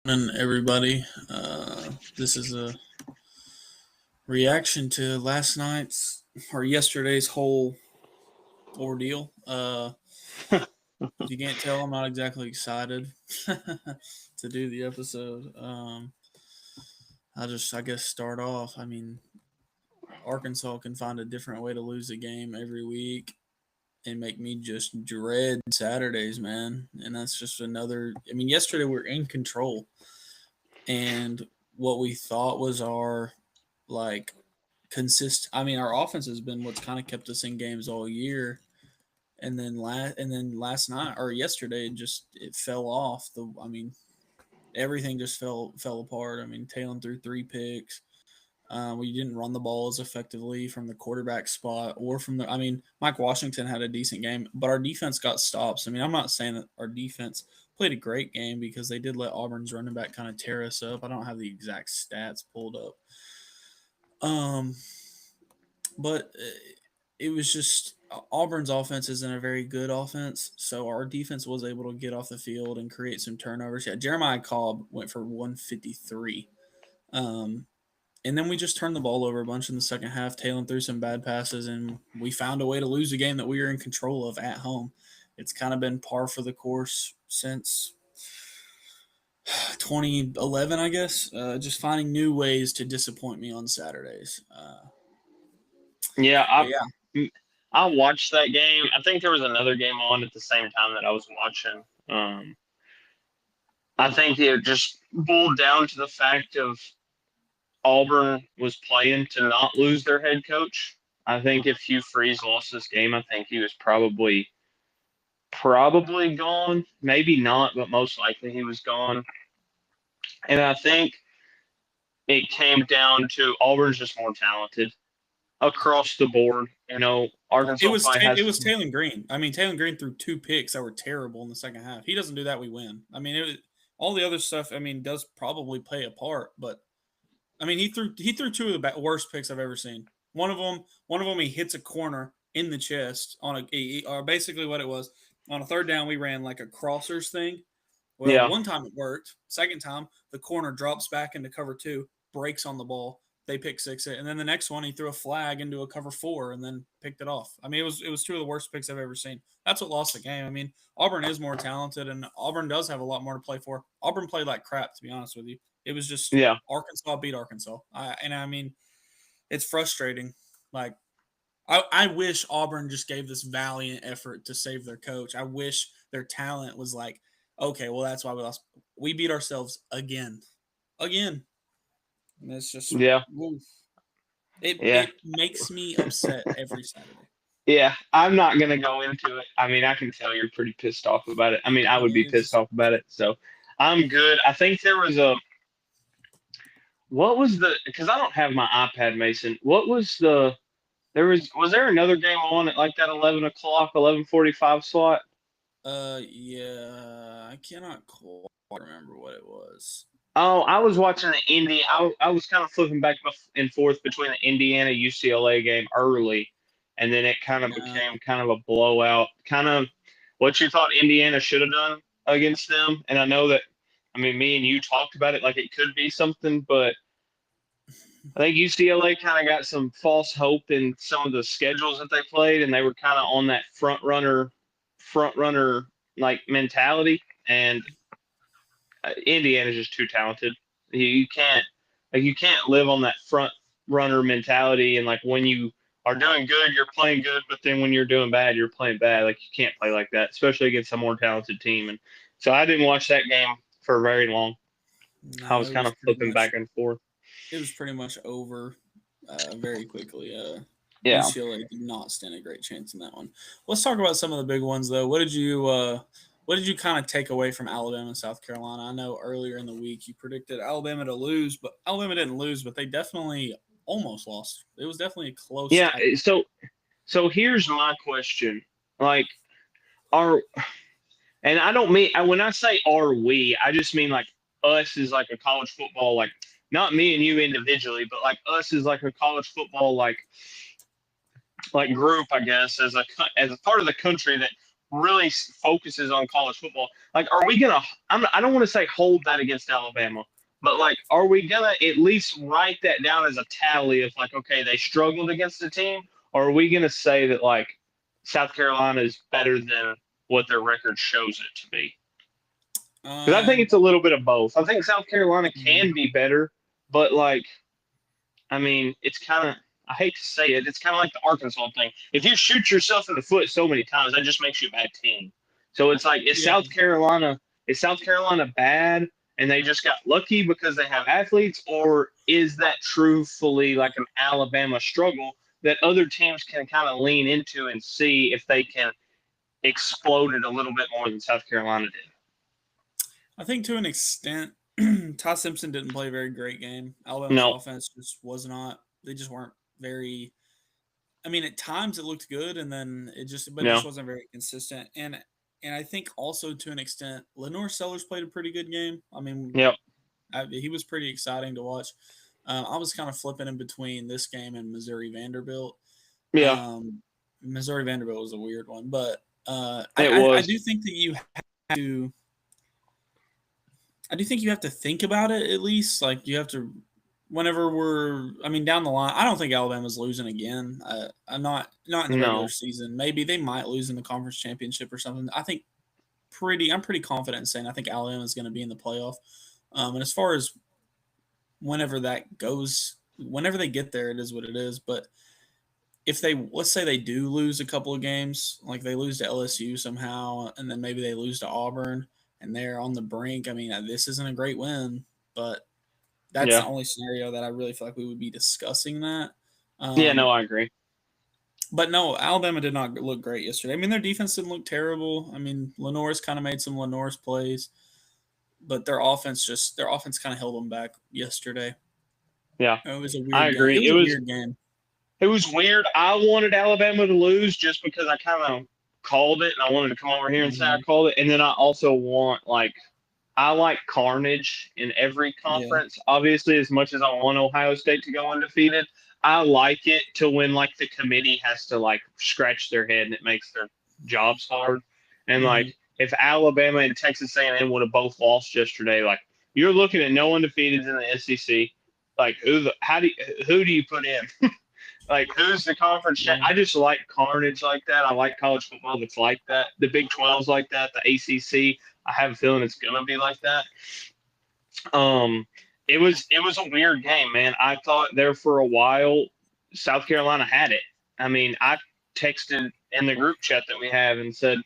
And everybody. This is a reaction to last night's or yesterday's whole ordeal. If you can't tell, I'm not exactly excited to do the episode. I guess, start off. I mean, Arkansas can find a different way to lose a game every week and make me just dread Saturdays, man. And that's just another. I mean, yesterday we were in control, and what we thought was our like I mean, our offense has been what's kind of kept us in games all year. And then night or yesterday, it fell off. I mean, everything just fell apart. I mean, Talon threw three picks. We didn't run the ball as effectively from the quarterback spot or from the. I mean, Mike Washington had a decent game, but our defense got stops. I mean, I'm not saying that our defense played a great game because they did let Auburn's running back kind of tear us up. I don't have the exact stats pulled up. Um, but it was just Auburn's offense isn't a very good offense, so our defense was able to get off the field and create some turnovers. Yeah, Jeremiah Cobb went for 153. Um, and then we just turned the ball over a bunch in the second half. Talon threw some bad passes, and we found a way to lose a game that we were in control of at home. It's kind of been par for the course since 2011, I guess. Just finding new ways to disappoint me on Saturdays. Yeah, But yeah, I watched that game. I think there was another game on at the same time that I was watching. I think it just boiled down to the fact of Auburn was playing to not lose their head coach. I think if Hugh Freeze lost this game, I think he was probably gone. Maybe not, but most likely he was gone. And I think it came down to Auburn's just more talented across the board. It Arkansas was probably has. Taylon Green. I mean, Taylon Green threw two picks that were terrible in the second half. He doesn't do that, we win. I mean, all the other stuff. I mean, does probably play a part, but I mean, he threw two of the worst picks I've ever seen. One of them, he hits a corner in the chest on or basically what it was on a third down. We ran like a crossers thing. Well, Yeah, one time it worked. Second time, the corner drops back into cover two, breaks on the ball. They pick six it, and then the next one he threw a flag into a cover four and then picked it off. I mean, it was two of the worst picks I've ever seen. That's what lost the game. I mean, Auburn is more talented, and Auburn does have a lot more to play for. Auburn played like crap, to be honest with you. It was just yeah. Arkansas beat Arkansas, and I mean, it's frustrating. Like I wish Auburn just gave this valiant effort to save their coach. I wish their talent was like, okay, well, that's why we lost. We beat ourselves again. Again. And it's just, Yeah, oof. it, yeah, it makes me upset every Saturday. yeah. I'm not gonna go into it. I mean, I can tell you're pretty pissed off about it. I mean, I would be It's pissed just, off about it. So I'm good. I think there was a what was the because I don't have my iPad, Mason. What was the was there another game on at like that 11 o'clock, 11:45 slot? yeah, I cannot quite remember what it was. Oh, I was watching the Indy. I was kind of flipping back and forth between the Indiana UCLA game early, and then it kind of Yeah. became kind of a blowout. Kind of what you thought Indiana should have done against them. And I know that, I mean, me and you talked about it like it could be something, but I think UCLA kind of got some false hope in some of the schedules that they played, and they were kind of on that front runner like mentality. And Indiana's just too talented. You can't live on that front runner mentality, and like when you are doing good, you're playing good, but then when you're doing bad, you're playing bad. Like you can't play like that, especially against a more talented team. And so I didn't watch that game for very long. I No, was kind of flipping back and forth. it was pretty much over very quickly. Yeah. UCLA did not stand a great chance in that one. Let's talk about some of the big ones though. What did you kind of take away from Alabama and South Carolina? I know earlier in the week you predicted Alabama to lose, but Alabama didn't lose, but they definitely almost lost. It was definitely a close Yeah. tight. So here's my question. Like, are and I don't mean when I say are we, I just mean like us as like a college football, like not me and you individually, but like us as like a college football like group, I guess, as a part of the country that really focuses on college football. Like, are we gonna? I don't want to say hold that against Alabama, but like, are we gonna at least write that down as a tally of like, okay, they struggled against the team, or are we gonna say that like South Carolina is better than what their record shows it to be? Because I think it's a little bit of both. I think South Carolina can be better, but like, I mean, it's kind of. I hate to say it, it's kind of like the Arkansas thing. If you shoot yourself in the foot so many times, that just makes you a bad team. So it's like, is South Carolina bad and they just got lucky because they have athletes, or is that truthfully like an Alabama struggle that other teams can kind of lean into and see if they can explode it a little bit more than South Carolina did? I think to an extent, Ty Simpson didn't play a very great game. Alabama's No, offense just was not. They just weren't very. I mean, at times it looked good, and then it just no, wasn't very consistent. And I think also to an extent, Lenore Sellers played a pretty good game. I mean, yep, he was pretty exciting to watch. I was kind of flipping in between this game and Missouri Vanderbilt. yeah, Missouri Vanderbilt was a weird one, but it I was. do think that you have to. I do think you have to think about it at least. Like you have to, whenever down the line. I don't think Alabama's losing again. I'm not in the regular No, season. Maybe they might lose in the conference championship or something. I'm pretty confident in saying I think Alabama's going to be in the playoff. And as far as whenever that goes, whenever they get there, it is what it is. But if let's say they do lose a couple of games, like they lose to LSU somehow, and then maybe they lose to Auburn, and they're on the brink. I mean, this isn't a great win, but that's the yeah, only scenario that I really feel like we would be discussing that. yeah, no, Um, I agree. but no, Alabama did not look great yesterday. I mean, their defense didn't look terrible. I mean, Lenore's kind of made some Lenore's plays, but their offense kind of held them back yesterday. Yeah, It was a I weird game. It agree. was a weird game. It was weird. I wanted Alabama to lose just because I kind of called it, and I wanted to come over here and say I Mm-hmm. called it. And then I also want I like carnage in every Yeah. conference. Obviously, as much as I want Ohio State to go undefeated, I like it to when like the committee has to like scratch their head and it makes their jobs hard. And Mm-hmm. like if Alabama and Texas A&M would have both lost yesterday, like you're looking at no undefeateds in the SEC. Like who do you put in? Like who's the conference? Yeah. I just like carnage like that. I like college football that's like that. The Big 12's like that. The ACC. I have a feeling it's gonna be like that. Um, it was a weird game, man. I thought there for a while South Carolina had it. I mean, I texted in the group chat that we have and said,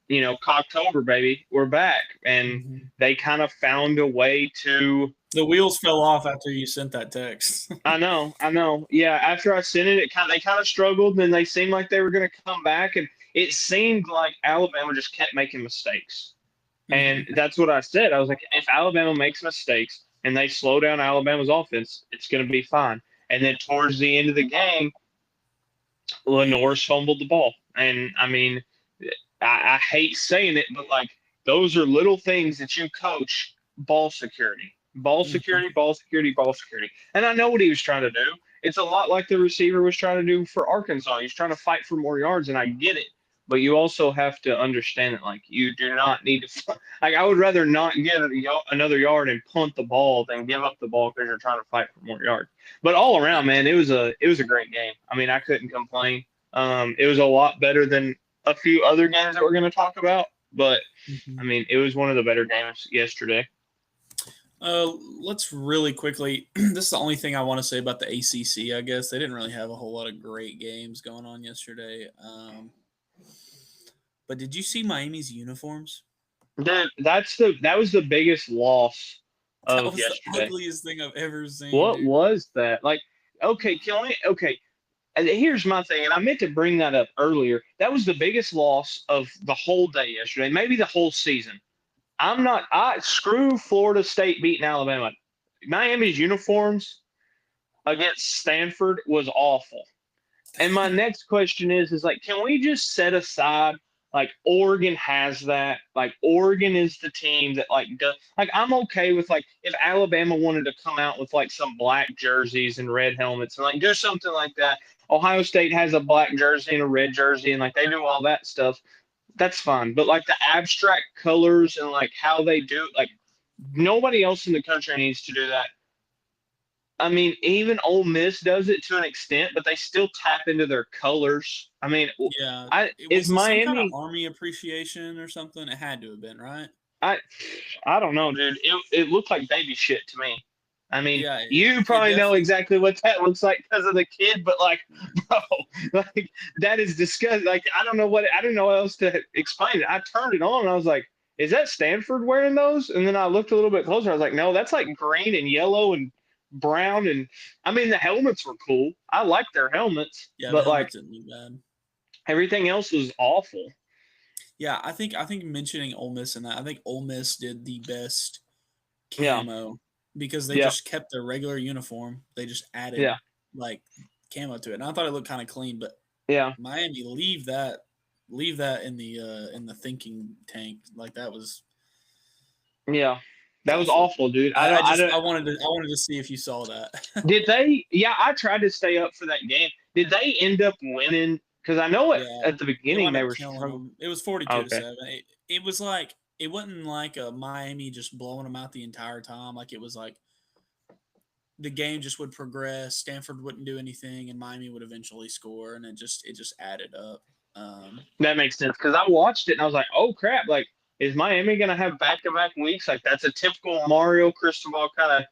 Cocktober, baby, we're back, and Mm-hmm. they kind of found a way to. The wheels fell off after you sent that text. I know. Yeah, after I sent it, they kind of struggled, and then they seemed like they were going to come back, and it seemed like Alabama just kept making mistakes. And Mm-hmm. that's what I said. I was like, if Alabama makes mistakes and they slow down Alabama's offense, it's going to be fine. And then towards the end of the game, Lenore fumbled the ball. And I mean, I hate saying it, but like those are little things that you coach ball security, ball Mm-hmm. security, ball security, ball security. And I know what he was trying to do. It's a lot like the receiver was trying to do for Arkansas. He's trying to fight for more yards, and I get it. But you also have to understand that, like, you do not need to. Like, I would rather not get another yard and punt the ball than give up the ball because you're trying to fight for more yards. But all around, man, it was a great game. I mean, I couldn't complain. It was a lot better than a few other games that we're going to talk about, but Mm-hmm. I mean, it was one of the better games yesterday. Let's really quickly. This is the only thing I want to say about the ACC. I guess they didn't really have a whole lot of great games going on yesterday. But did you see Miami's uniforms? Dude, that was the biggest loss That of was the yesterday. ugliest thing I've ever seen, What dude. was that? Like, okay, okay. And here's my thing, and I meant to bring that up earlier. That was the biggest loss of the whole day yesterday, maybe the whole season. I screw Florida State beating Alabama. Miami's uniforms against Stanford was awful. And my next question is like, can we just set aside Like Oregon has that. Like Oregon is the team that like does, like I'm okay with like if Alabama wanted to come out with like some black jerseys and red helmets and like do something like that. Ohio State has a black jersey and a red jersey and like they do all that stuff. That's fine. But like the abstract colors and like how they do it, like nobody else in the country needs to do that. I mean, even Ole Miss does it to an extent, but they still tap into their colors. I mean, Yeah, I it is was it some kind of Miami. Army appreciation or something? It had to have been, right? I I don't know, dude. It looked like baby shit to me. I mean, Yeah, you it probably know definitely. exactly what that looks like because of the kid, but like, bro, like that is disgusting. Like I don't know what else to explain it. I turned it on and I was like, is that Stanford wearing those? And then I looked a little bit closer. I was like, no, that's like green and yellow and brown. And I mean, the helmets were cool. I like their helmets, Yeah, the but like helmets didn't look bad. everything else was awful. Yeah, I think mentioning Ole Miss and that, I think Ole Miss did the best Yeah, camo because they yeah, just kept their regular uniform. They just yeah, added like camo to it. And I thought it looked kind of clean, but yeah, Miami leave that in the thinking tank. Like that was yeah. That was awful. awful, dude. I I just don't. I wanted to see if you saw that. Did they? Yeah, I tried to stay up for that game. Did they end up winning? Because I know Yeah, at the they beginning wound they up were killing struggling. them. It was 42 to Okay. 7. It was like it wasn't like a Miami just blowing them out the entire time. Like it was like the game just would progress. Stanford wouldn't do anything, and Miami would eventually score, and it just added up. That makes sense. Because I watched it and I was like, oh crap! Like, is Miami gonna have back-to-back weeks? Like that's a typical Mario Cristobal kind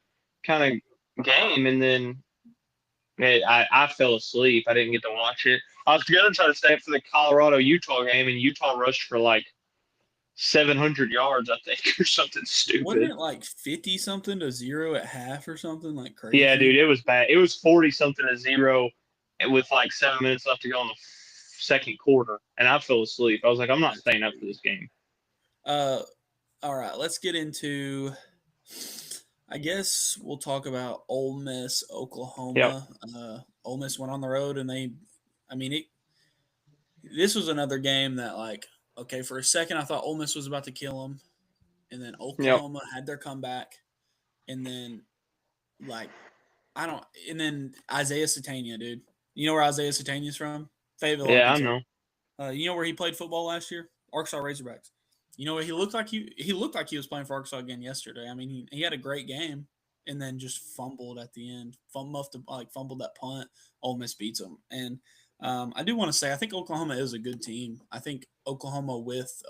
of game. And then I fell asleep. I didn't get to watch it. I was gonna try to stay up for the Colorado Utah game, and Utah rushed for like 700 yards, I think, or something Wasn't stupid. it like 50 something to 0 at half or something like Yeah, dude, crazy? it was bad. It was 40 something to 0 with like 7 minutes left to go in the second quarter, and I fell asleep. I was like, I'm not That's staying up for crazy. this game. Uh, all right, let's get into. I guess we'll talk about Ole Miss, Yep. Oklahoma. Ole Miss went on the road and I mean, this was another game that, like, okay, for a second I thought Ole Miss was about to kill them, and then Yep. Oklahoma had their comeback, and then, like, I don't, and then Isaiah Satania, dude. You know where Isaiah Satania's from? Fayetteville, Yeah, I Arkansas. know. You know where he played football last year? Arkansas Razorbacks. You know what he looked like? He looked like he was playing for Arkansas again yesterday. I mean, he had a great game, and then just fumbled at the end. Fumbled that punt. Ole Miss beats him, and I do want to say I think Oklahoma is a good team. I think Oklahoma with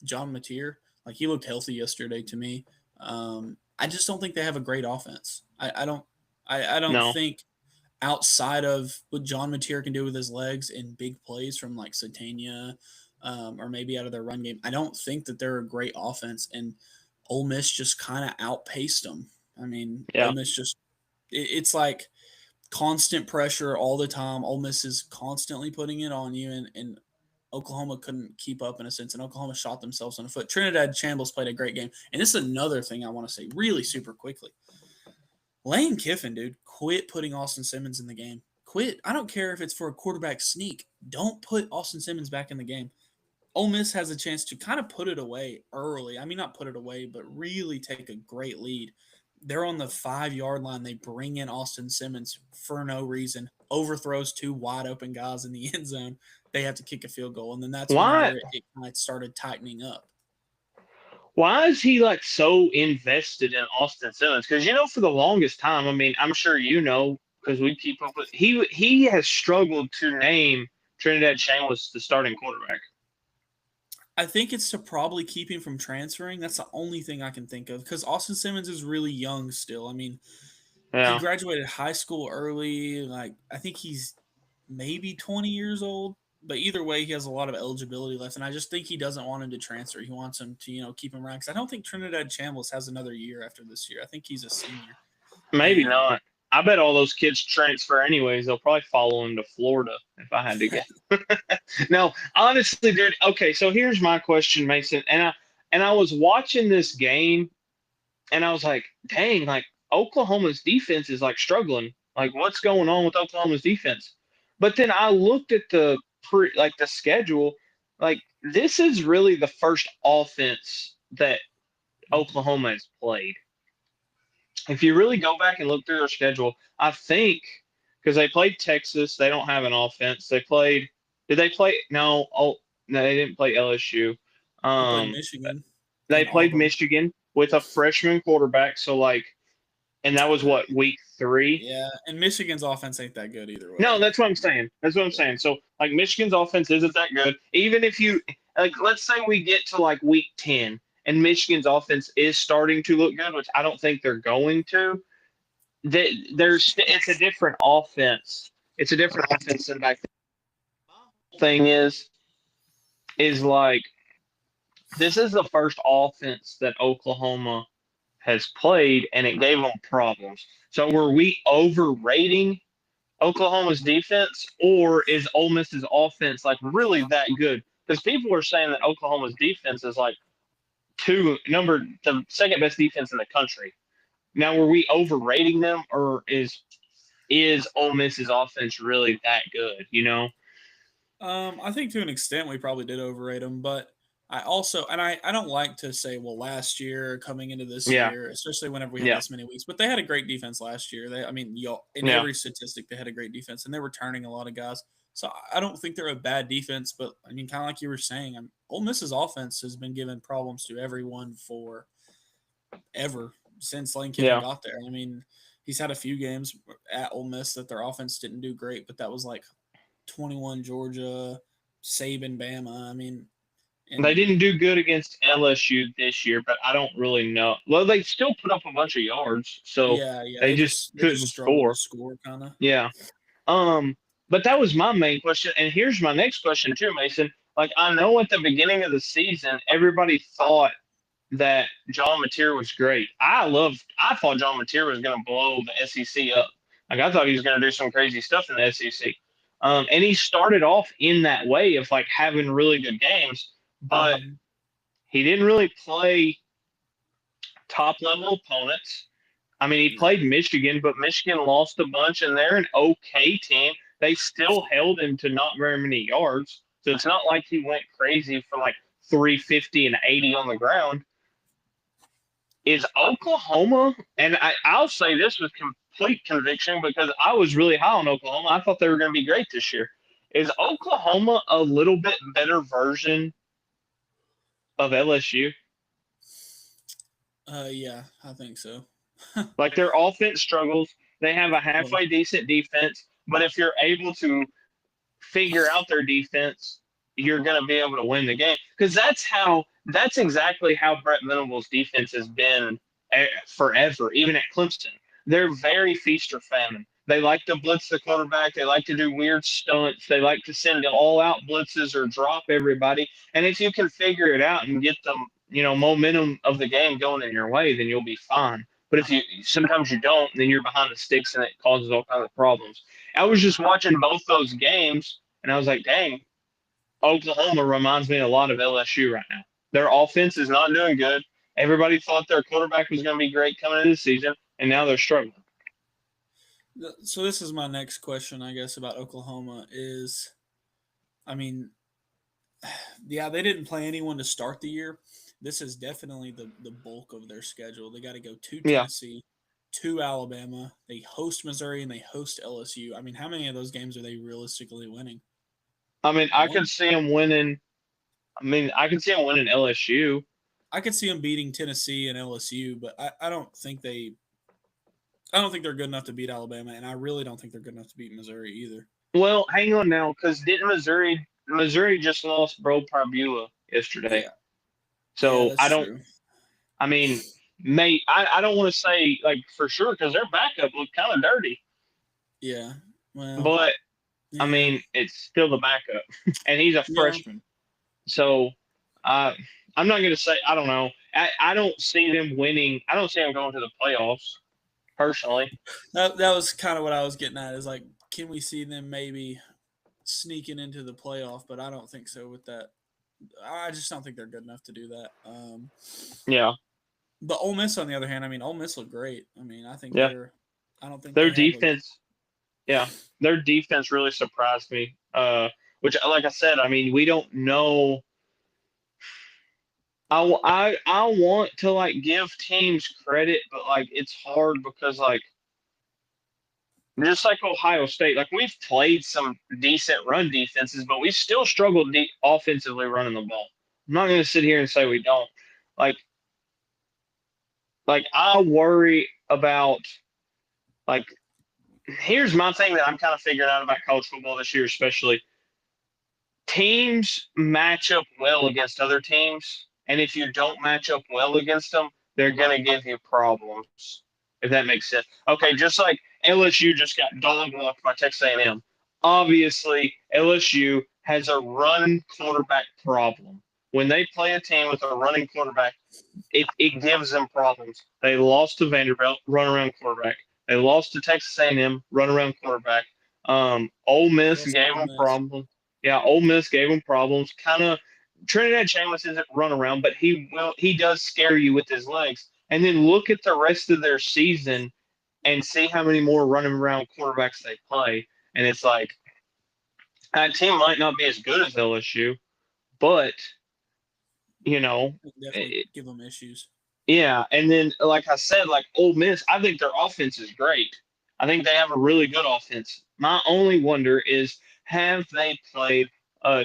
John Mateer, like he looked healthy yesterday to me. I just don't think they have a great offense. I don't No. think outside of what John Mateer can do with his legs and big plays from like Satania, or maybe out of their run game, I don't think that they're a great offense. And Ole Miss just kind of outpaced them. I mean, Ole Yeah. Miss it's like constant pressure all the time. Ole Miss is constantly putting it on you, and Oklahoma couldn't keep up in a sense, and Oklahoma shot themselves in the foot. Trinidad Chambliss played a great game, and this is another thing I want to say really super quickly. Lane Kiffin, dude, quit putting Austin Simmons in the game. Quit. I don't care if it's for a quarterback sneak. Don't put Austin Simmons back in the game. Ole Miss has a chance to kind of put it away early. I mean, not put it away, but really take a great lead. They're on the 5 yard line. They bring in Austin Simmons for no reason, overthrows two wide open guys in the end zone. They have to kick a field goal. And then that's Why? whenever it kind of started tightening up. Why is he like so invested in Austin Simmons? Because for the longest time, I mean, I'm sure you know because we keep up with he has struggled to name Trinidad Shameless the starting quarterback. I think it's to probably keep him from transferring. That's the only thing I can think of because Austin Simmons is really young still. I mean, he Yeah. graduated high school early. Like, I think he's maybe 20 years old, but either way, he has a lot of eligibility left. And I just think he doesn't want him to transfer. He wants him to, keep him around. Because I don't think Trinidad Chambliss has another year after this year. I think he's a senior. Maybe And not. I bet all those kids transfer anyways. They'll probably follow him to Florida if I had to guess. No, honestly, dude. Okay, so here's my question, Mason. And I was watching this game, and I was like, dang, like Oklahoma's defense is like struggling. Like, what's going on with Oklahoma's defense? But then I looked at the schedule. like this is really the first offense that Oklahoma has played. If you really go back and look through their schedule, I think because they played Texas, they don't have an offense. They played. Did they play? No. Oh, no, they didn't play LSU. They played Um, Michigan they and played Auburn. Michigan with a freshman quarterback. So like, and that was what, week 3? Yeah, and Michigan's offense ain't that good either No, way. that's what I'm saying. That's what I'm saying. So like, Michigan's offense isn't that good. Even if you like, let's say we get to like week 10 and Michigan's offense is starting to look good, which I don't think they're going to. There's it's a different offense. It's a different offense than back then. Thing is like this is the first offense that Oklahoma has played, and it gave them problems. So were we overrating Oklahoma's defense, or is Ole Miss's offense like really that good? Because people are saying that Oklahoma's defense is like the second best defense in the country. Now, were we overrating them, or is Ole Miss's offense really that good? You know? I think to an extent we probably did overrate them, but I also and I don't like to say well last year coming into this Yeah, year, especially whenever we have yeah, this many weeks. But they had a great defense last year. They, I mean, y'all in yeah. every statistic they had a great defense, and they were turning a lot of guys. So I don't think they're a bad defense, but I mean, kind of like you were saying, Ole Miss's offense has been giving problems to everyone for ever since Lane Kiffin Yeah. got there. I mean, he's had a few games at Ole Miss that their offense didn't do great, but that was like 21 Georgia, Saban, Bama. I mean, They and didn't do good against LSU this year, but I don't really know. Well, they still put up a bunch of yards, so yeah, they just they just couldn't struggled to score. score kind of. Yeah. But that was my main question. And here's my next question too, Mason. Like I know at the beginning of the season, everybody thought that John Mateer was great. I thought John Mateer was gonna blow the SEC up. Like I thought he was gonna do some crazy stuff in the SEC. And he started off in that way of like having really good games, but Mm-hmm. he didn't really play top level opponents. I mean, he No, played Michigan, but Michigan lost a bunch, and they're an okay team. They still held him to not very many yards. So it's not like he went crazy for like 350 and 80 on the ground. Is Oklahoma, and I'll say this with complete conviction because I was really high on Oklahoma. I thought they were going to be great this year. Is Oklahoma a little bit better version of LSU? yeah, I think so. Like their offense struggles. They have a Well, halfway decent defense, but if you're able to figure out their defense, you're going to be able to win the game. Because that's exactly how Brett Venables' defense has been forever, even at Clemson. They're very feast or famine. They like to blitz the quarterback. They like to do weird stunts. They like to send all out blitzes or drop everybody. And if you can figure it out and get them, momentum of the game going in your way, then you'll be fine. But if you sometimes you don't, then you're behind the sticks and it causes all kinds of problems. I was just watching both those games and I was like, dang, Oklahoma reminds me a lot of LSU right now. Their offense is not doing good. Everybody thought their quarterback was going to be great coming into the season, and now they're struggling. so this is my next question, I guess, about Oklahoma is, I mean, yeah, they didn't play anyone to start the year. This is definitely the bulk of their schedule. They got to go to Yeah. Tennessee, to Alabama. They host Missouri and they host LSU. I mean, how many of those games are they realistically winning? I mean, I One. could see them winning. I mean, I could see them winning LSU. I could see them beating Tennessee and LSU, but I don't think I don't think they're good enough to beat Alabama, and I really don't think they're good enough to beat Missouri either. Well, hang on now, because didn't Missouri just lost Bro Prabula yesterday? Yeah, yeah, So that's true. I mean, I don't want to say like for sure because their backup looked kind of dirty, Yeah, well, but I yeah, mean, it's still the backup, and he's a yeah. freshman. So, uh, I'm not going to say I don't know. I don't see them winning. I don't see them going to the playoffs personally. That was kind of what I was getting at. Is like, can we see them maybe sneaking into the playoff? But I don't think so. With that, I just don't think they're good enough to do that. Yeah, But Ole Miss, on the other hand, I mean, Ole Miss look great. I mean, I think yeah. they're. I don't think Their they have a. defense, yeah, their defense really surprised me. which, like I said, I mean, we don't know. I want to like give teams credit, but like it's hard because like just like Ohio State, like we've played some decent run defenses, but we still struggled offensively running the ball. I'm not going to sit here and say we don't. Like, like I worry about like. Here's my thing that I'm kind of figuring out about college football this year, especially. Teams match up well against other teams, and if you don't match up well against them, they're going to give you problems. If that makes sense. Okay, just like LSU just got dog walked by Texas A&M. Obviously, LSU has a run quarterback problem. When they play a team with a running quarterback, it gives them problems. They lost to Vanderbilt, run around quarterback. They lost to Texas A&M, run around quarterback. Ole Miss gave them problems. Yeah, Ole Miss gave them problems. Kind of Trinidad Chambers isn't run around, but he does scare you with his legs. And then look at the rest of their season and see how many more running around quarterbacks they play. And it's like that team might not be as good as LSU, but you know, Definitely give them issues. yeah. And then like I said, like Ole Miss, I think their offense is great. I think they have a really good offense. My only wonder is have they played a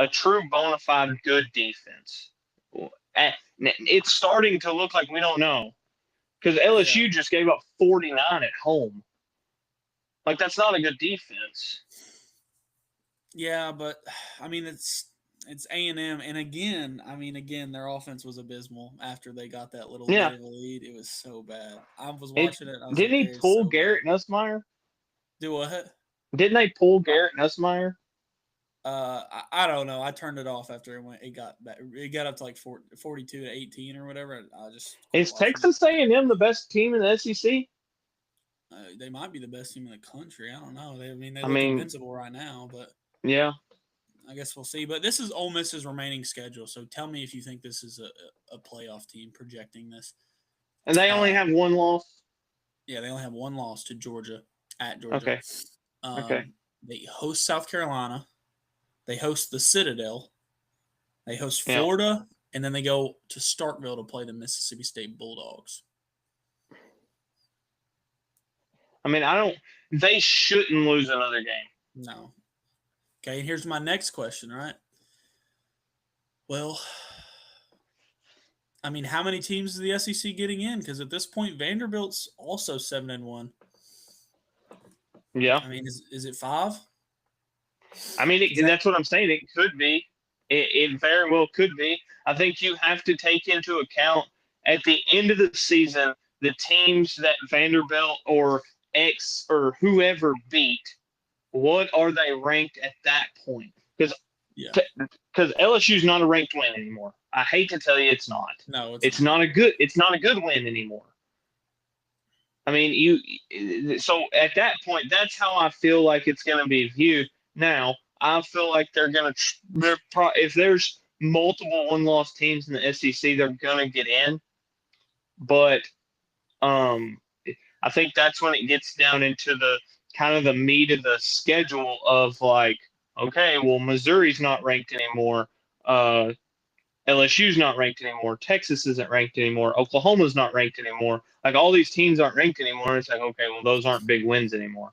true bona fide good defense? It's starting to look like we don't know because LSU Yeah. just gave up 49 at home. Like that's not a good defense. Yeah, but I mean it's A&M, and again, I mean again, their offense was abysmal after they got that little Yeah, bit of a lead. It was so bad. I was it watching it. I was didn't like, he "It's pull so bad." Garrett Nussmeier? Do what? Didn't they pull Garrett Nussmeier? I don't know. I turned it off after it went. It got back. It got up to like 42 to 18 or whatever. I just quit Is watching it. Texas A&M the best team in the SEC? They might be the best team in the country. I don't know. I mean, they I look mean, invincible right now, but yeah. I guess we'll see. But this is Ole Miss's remaining schedule. So tell me if you think this is a playoff team projecting this. And they only Uh, have one loss. yeah, they only have one loss to Georgia at Georgia. Okay. Okay. They host South Carolina. They host the Citadel. They host Yeah. Florida, and then they go to Starkville to play the Mississippi State Bulldogs. I mean, I don't. They shouldn't lose another game. No. Okay, and here's my next question, right? Well, I mean, how many teams is the SEC getting in? Because at this point, Vanderbilt's also 7-1. Yeah. I mean, is it 5? I mean, that's what I'm saying. It could be. It very well could be. I think you have to take into account at the end of the season the teams that Vanderbilt or X or whoever beat. What are they ranked at that point? Because Yeah. LSU's not a ranked win anymore. I hate to tell you, it's not. No, It's not a good. It's not a good win anymore. I mean, you. So at that point, that's how I feel like it's going to be viewed. Now, I feel like they're going to. If there's multiple one-loss teams in the SEC, they're going to get in. But I think that's when it gets down into the kind of the meat of the schedule of like, okay, well, Missouri's not ranked anymore. LSU's not ranked anymore. Texas isn't ranked anymore. Oklahoma's not ranked anymore. Like all these teams aren't ranked anymore. It's like, okay, well, those aren't big wins anymore.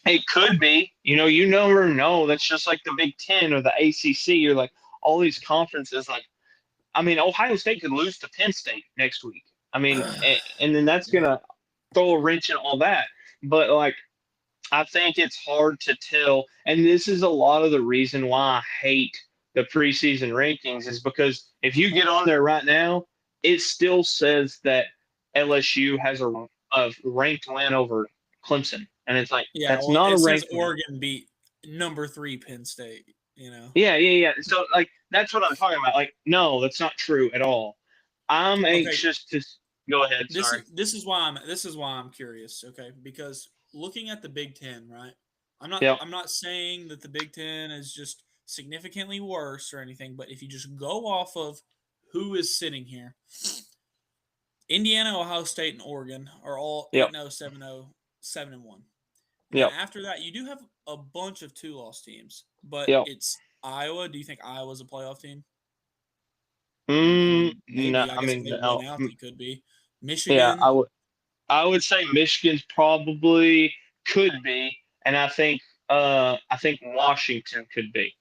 It could be, you never know. That's just like the Big Ten or the ACC. You're like all these conferences. Like, I mean, Ohio State could lose to Penn State next week. I mean, and then that's gonna throw a wrench in all that. But like, I think it's hard to tell, and this is a lot of the reason why I hate the preseason rankings is because if you get on there right now, it still says that LSU has a ranked win over Clemson, and it's like Yeah, that's well, not a it says ranked win. Oregon beat number 3 Penn State. Yeah. So like that's what I'm talking about. Like, no, that's not true at all. I'm anxious to go ahead. Sorry. This is why I'm curious. Okay, because looking at the Big Ten, right? I'm not saying that the Big Ten is just significantly worse or anything, but if you just go off of who is sitting here, Indiana, Ohio State, and Oregon are all 8-0, 7-0, 7-1. Yeah. After that, you do have a bunch of 2-loss teams, but Yep. it's Iowa. Do you think Iowa's a playoff team? I mean, No, maybe. I I guess if mean, they no. win out, they could be. Yeah, Michigan. I would say Michigan's probably could be, and I think Washington could be.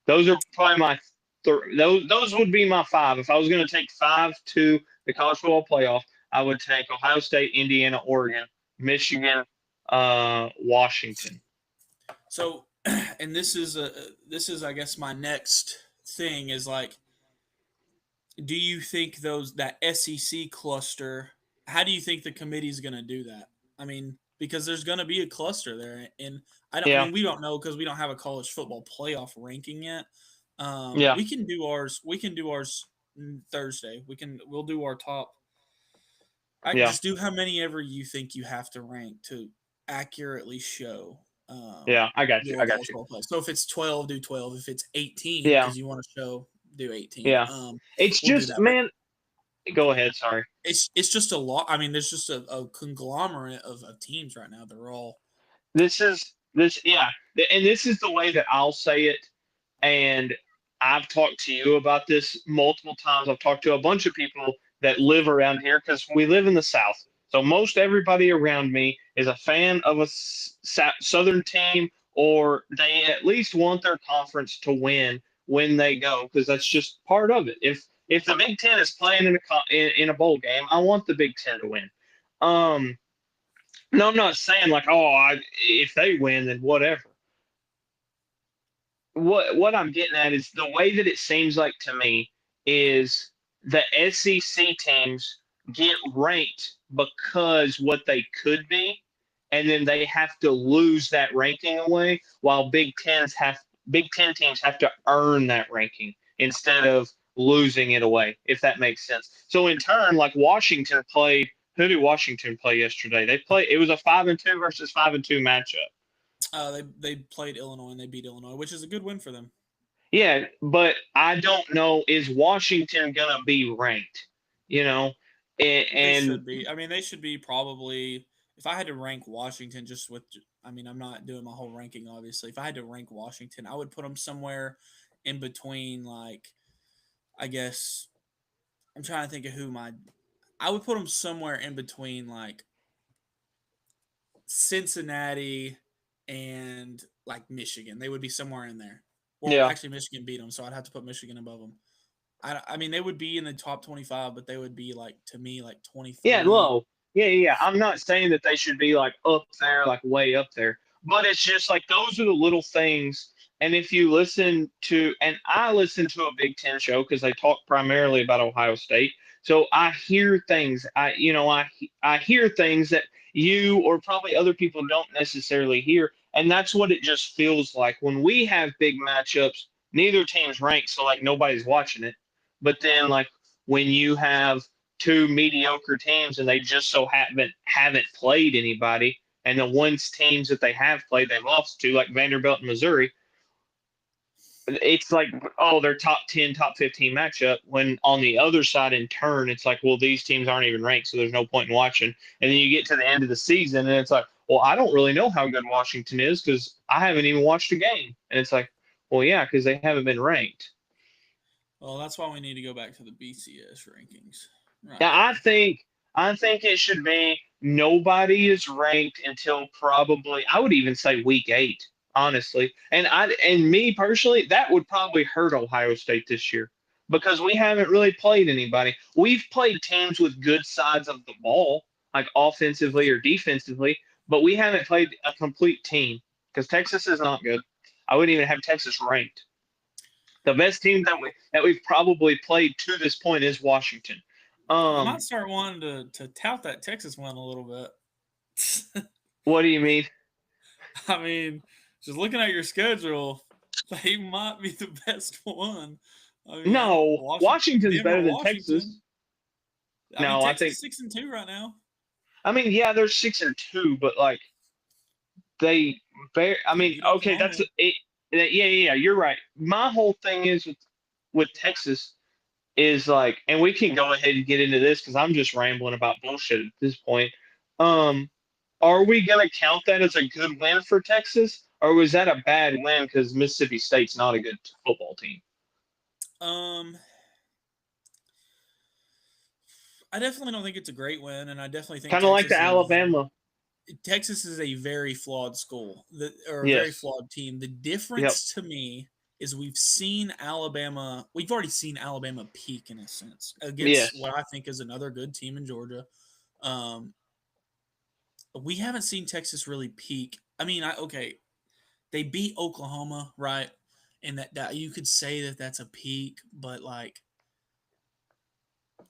Those are probably my those would be my five. If I was going to take five to the college football playoff, I would take Ohio State, Indiana, Oregon, Michigan, Washington. So, and this is I guess my next thing is like, do you think that SEC cluster? How do you think the committee is going to do that? I mean, because there's going to be a cluster there, and I don't. I Yeah, mean, we don't know because we don't have a college football playoff ranking yet. yeah, We can do ours. We can do ours Thursday. We'll do our top. I yeah, just do how many ever you think you have to rank to accurately show yeah. I got you. your I got college you. football play. So if it's 12, do 12. If it's 18, Yeah, because you want to show, do 18. yeah. It's We'll do just, that. But man. Go ahead. Sorry. it's just a lot. I mean, there's just a conglomerate of teams right now. They're all Yeah, and this is the way that I'll say it. And I've talked to you about this multiple times. I've talked to a bunch of people that live around here because we live in the South. So most everybody around me is a fan of a Southern team, or they at least want their conference to win when they go, because that's just part of it. If the Big Ten is playing in a bowl game, I want the Big Ten to win. Um, no, I'm not saying like, if they win, then whatever. What I'm getting at is the way that it seems like to me is the SEC teams get ranked because what they could be, and then they have to lose that ranking away, while Big Ten teams have to earn that ranking instead of losing it away, if that makes sense. So in turn, like Washington played. Who did Washington play yesterday? It was a 5-2 versus 5-2 matchup. they played Illinois and they beat Illinois, which is a good win for them. Yeah, but I don't know, is Washington gonna be ranked? You know, They and should be. I mean, they should be probably. If I had to rank Washington, just with, I mean, I'm not doing my whole ranking, obviously. If I had to rank Washington, I would put them somewhere in between, like, I guess, I'm trying to think of I would put them somewhere in between, like, Cincinnati and, like, Michigan. They would be somewhere in there. Well, yeah, actually, Michigan beat them, so I'd have to put Michigan above them. I mean, they would be in the top 25, but they would be, like, to me, like, yeah, 23. low, yeah. I'm not saying that they should be like up there, like way up there, but it's just like those are the little things. And if you and I listen to a Big Ten show because they talk primarily about Ohio State, so I hear things. I hear things that you or probably other people don't necessarily hear, and that's what it just feels like when we have big matchups. Neither team's ranked, so like nobody's watching it. But then like when you have two mediocre teams and they just so haven't played anybody, and the ones teams that they have played they've lost to, like Vanderbilt and Missouri, it's like, oh, they're top 10, top 15 matchup, when on the other side in turn it's like, well, these teams aren't even ranked, so there's no point in watching. And then you get to the end of the season and it's like, well, I don't really know how good Washington is because I haven't even watched a game. And it's like, well, yeah, because they haven't been ranked. Well, that's why we need to go back to the BCS rankings right Now, there. I think it should be nobody is ranked until probably, I would even say week 8, honestly. And me personally, that would probably hurt Ohio State this year because we haven't really played anybody. We've played teams with good sides of the ball, like offensively or defensively, but we haven't played a complete team because Texas is not good. I wouldn't even have Texas ranked. The best team that we've probably played to this point is Washington. I might Um, start wanting to tout that Texas one a little bit. what do you mean? I mean, just looking at your schedule, they might be the best one. I mean, No, Washington, Washington's them or better than Washington. Texas. I mean, No, I Texas think. is 6-2 right now. I mean, yeah, they're 6-2, but like they, I They mean, beat okay, that's Oklahoma. it. Yeah. You're right. My whole thing is with Texas is like, and we can go ahead and get into this because I'm just rambling about bullshit at this point. Um, are we gonna count that as a good win for Texas, or was that a bad win because Mississippi State's not a good football team? Um, I definitely don't think it's a great win, and I definitely think Kind of like the Alabama. Texas is a very flawed school, or a very Yes. flawed team. The Yep. difference to me is we've seen Alabama. We've already seen Alabama peak in a sense against Yes. what I think is another good team in Georgia. Um, we haven't seen Texas really peak. I mean, okay, they beat Oklahoma, right? And that you could say that that's a peak, but like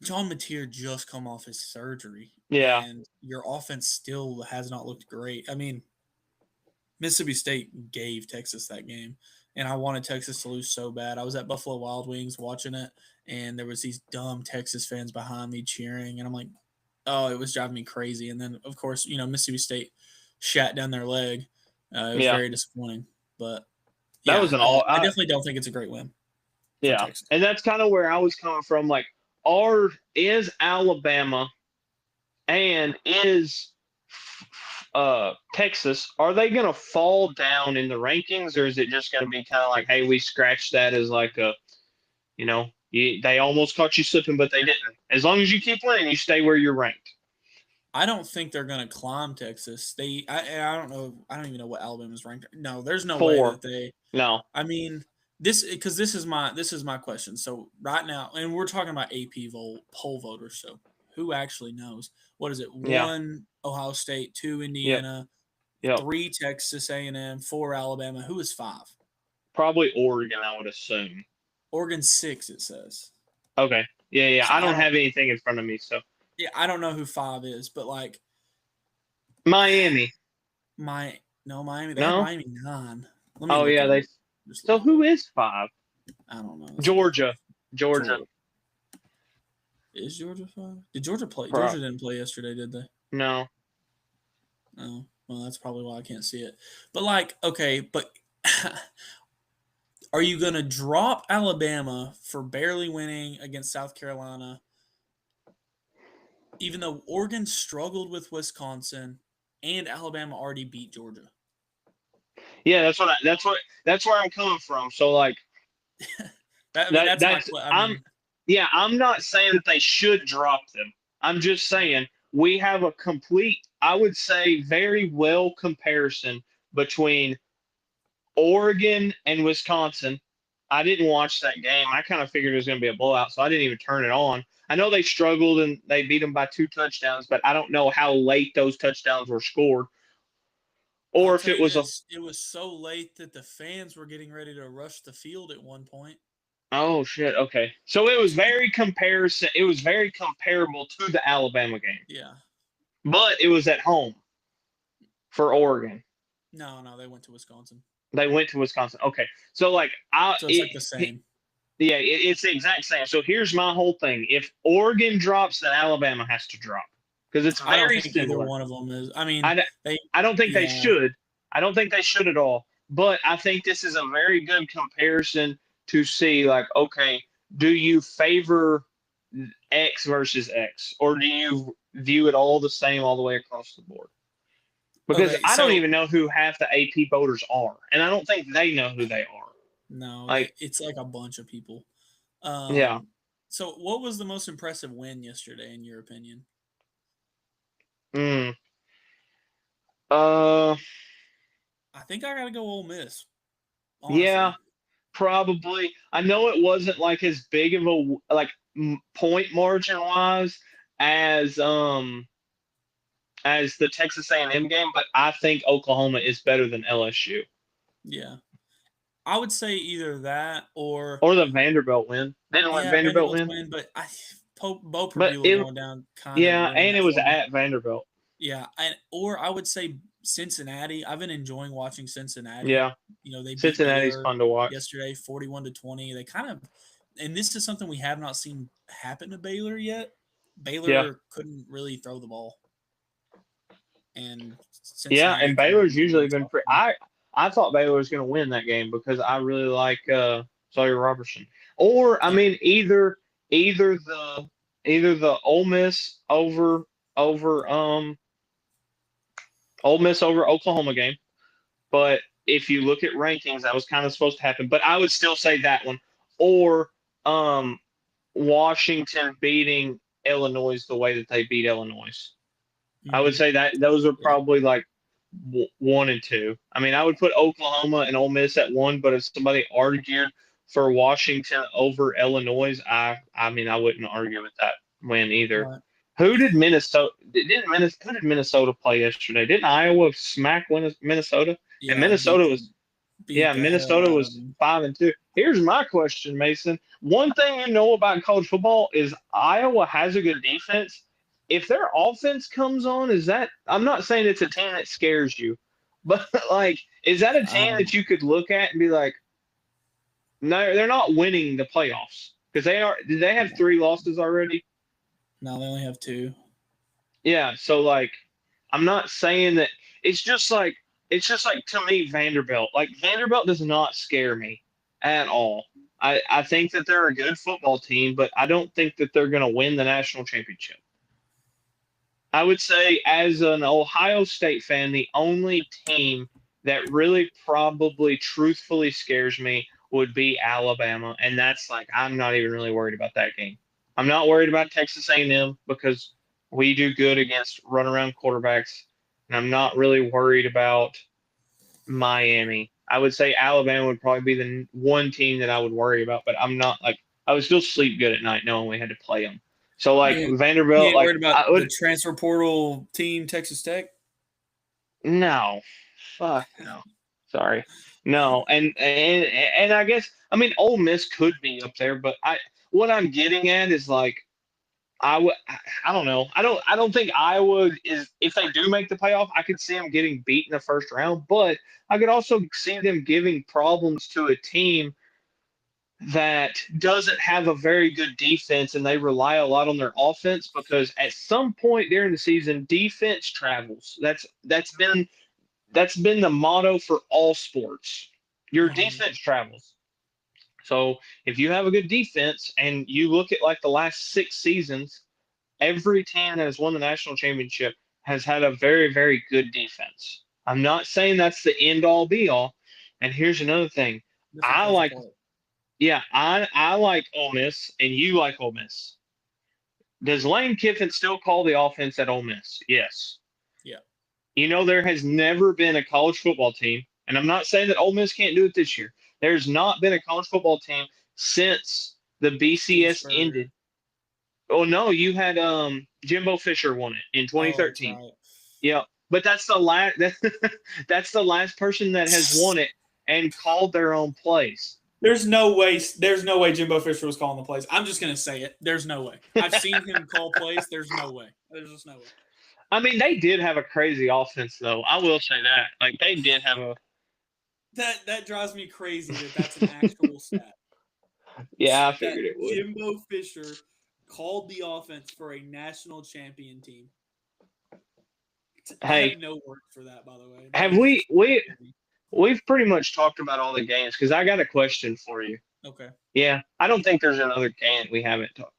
John Mateer just come off his surgery, Yeah. and your offense still has not looked great. I mean, Mississippi State gave Texas that game, and I wanted Texas to lose so bad. I was at Buffalo Wild Wings watching it, and there was these dumb Texas fans behind me cheering, and I'm like, oh, it was driving me crazy. And then, of course, Mississippi State shat down their leg. It was Yeah. very disappointing, but That yeah, was an I all. definitely don't think it's a great win for Yeah, Texas. and that's kind of where I was coming from. Like, is Alabama and is Texas, are they going to fall down in the rankings, or is it just going to be kind of like, hey, we scratched that as like a, they almost caught you slipping, but they didn't. As long as you keep winning, you stay where you're ranked. I don't think they're going to climb Texas. I don't know. I don't even know what Alabama's ranked. No, there's no way 4. that they. No. I mean, this is my question. So right now, and we're talking about AP poll voters. So who actually knows? What is it? Yeah. 1 Ohio State, 2 Yep. Indiana, Yep. 3 Texas A&M, 4 Alabama. Who is 5? Probably Oregon, I would assume. Oregon 6. It says. Okay. Yeah. So I don't have anything in front of me, so. Yeah, I don't know who 5 is, but like Miami. Miami. They No? have Miami 9. Let me Oh look yeah, at it. So who is 5? I don't know. Georgia. Is Georgia 5? Did Georgia play? Pro- Georgia didn't play yesterday, did they? No. Oh, well, that's probably why I can't see it. But like, okay, but are you going to drop Alabama for barely winning against South Carolina, even though Oregon struggled with Wisconsin and Alabama already beat Georgia? Yeah, that's where I'm coming from. So like, I'm not saying that they should drop them. I'm just saying we have a complete, I would say, very well comparison between Oregon and Wisconsin. I didn't watch that game. I kind of figured it was going to be a blowout, so I didn't even turn it on. I know they struggled and they beat them by 2 touchdowns, but I don't know how late those touchdowns were scored. Or if it was it was so late that the fans were getting ready to rush the field at one point. Oh shit. Okay. So it was very comparison. It was very comparable to the Alabama game. Yeah. But it was at home for Oregon. No, they went to Wisconsin. Okay. So like so it's like the same. Yeah, it's the exact same. So here's my whole thing. If Oregon drops, then Alabama has to drop. Because it's very I don't think similar. either one of them is. I mean, I don't think they should. I don't think they should at all. But I think this is a very good comparison to see, like, okay, do you favor X versus X, or do you view it all the same all the way across the board? Because I don't even know who half the AP voters are, and I don't think they know who they are. No, it's like a bunch of people. Yeah. So, what was the most impressive win yesterday, in your opinion? I think I gotta go Ole Miss. Honestly. Yeah, probably. I know it wasn't like as big of a point margin wise as the Texas A&M game, but I think Oklahoma is better than LSU. Yeah, I would say either that or the Vanderbilt win. Didn't let Vanderbilt win, but Bo Perbula going down kind of. Yeah, and it was at Vanderbilt. Yeah, or I would say Cincinnati. I've been enjoying watching Cincinnati. Yeah, they beat Cincinnati's Baylor fun to watch. Yesterday, 41-20. They kind of, and this is something we have not seen happen to Baylor yet. Baylor couldn't really throw the ball, and Cincinnati and Baylor's usually been pretty. I thought Baylor was going to win that game because I really like Sawyer Robertson. Or I mean, either the Ole Miss over Ole Miss over Oklahoma game, but if you look at rankings, that was kind of supposed to happen. But I would still say that one. Or Washington beating Illinois the way that they beat Illinois. I would Mhm. say that those are Yeah. probably like 1 and 2. I mean, I would put Oklahoma and Ole Miss at 1, but if somebody argued for Washington over Illinois, I mean, I wouldn't argue with that win either. Right. Who did Minnesota play yesterday? Didn't Iowa smack Minnesota? And Yeah, Minnesota was beat the hell Minnesota out of was them. 5-2. Here's my question, Mason. One thing you know about college football is Iowa has a good defense. If their offense comes on, is that I'm not saying it's a team that scares you, but like, is that a team that you could look at and be like, no, they're not winning the playoffs because they are. Did they have 3 losses already? No, they only have 2. Yeah. So like, I'm not saying that. It's just like to me Vanderbilt. Like Vanderbilt does not scare me at all. I think that they're a good football team, but I don't think that they're going to win the national championship. I would say, as an Ohio State fan, the only team that really probably truthfully scares me would be Alabama, and that's like I'm not even really worried about that game. I'm not worried about Texas A&M because we do good against runaround quarterbacks, and I'm not really worried about Miami. I would say Alabama would probably be the one team that I would worry about, but I'm not like I would still sleep good at night knowing we had to play them. So like You Vanderbilt, ain't like worried about I the would transfer portal team, Texas Tech? no, fuck no, sorry, no, and I guess I mean Ole Miss could be up there, but what I'm getting at is like I don't know. I don't think Iowa is if they do make the playoff, I could see them getting beat in the first round, but I could also see them giving problems to a team that doesn't have a very good defense and they rely a lot on their offense because at some point during the season, defense travels. That's been the motto for all sports. Your Mhm. defense travels. So if you have a good defense and you look at like the last 6 seasons, every team that has won the national championship has had a very, very good defense. I'm not saying that's the end all be all. And here's another thing. Different I kinds of like, play. yeah, I like Ole Miss and you like Ole Miss. Does Lane Kiffin still call the offense at Ole Miss? Yes. Yeah. There has never been a college football team, and I'm not saying that Ole Miss can't do it this year. There's not been a college football team since the Steve BCS Spurrier. ended. Oh no, you had Jimbo Fisher won it in Oh, that's 2013. right. Yeah, but that's the last that's the last person that has won it and called their own plays. There's no way. There's no way Jimbo Fisher was calling the plays. I'm just gonna say it. There's no way. I've seen him call plays. There's no way. There's just no way. I mean, they did have a crazy offense though. I will say that. Like they did have a That drives me crazy that that's an actual stat. yeah, I That figured it would. Jimbo Fisher called the offense for a national champion team. I Hey, have no words for that, by the way. That have is we just we crazy. we've pretty much talked about all the games because I got a question for you. Okay. Yeah, I don't think there's another game we haven't talked.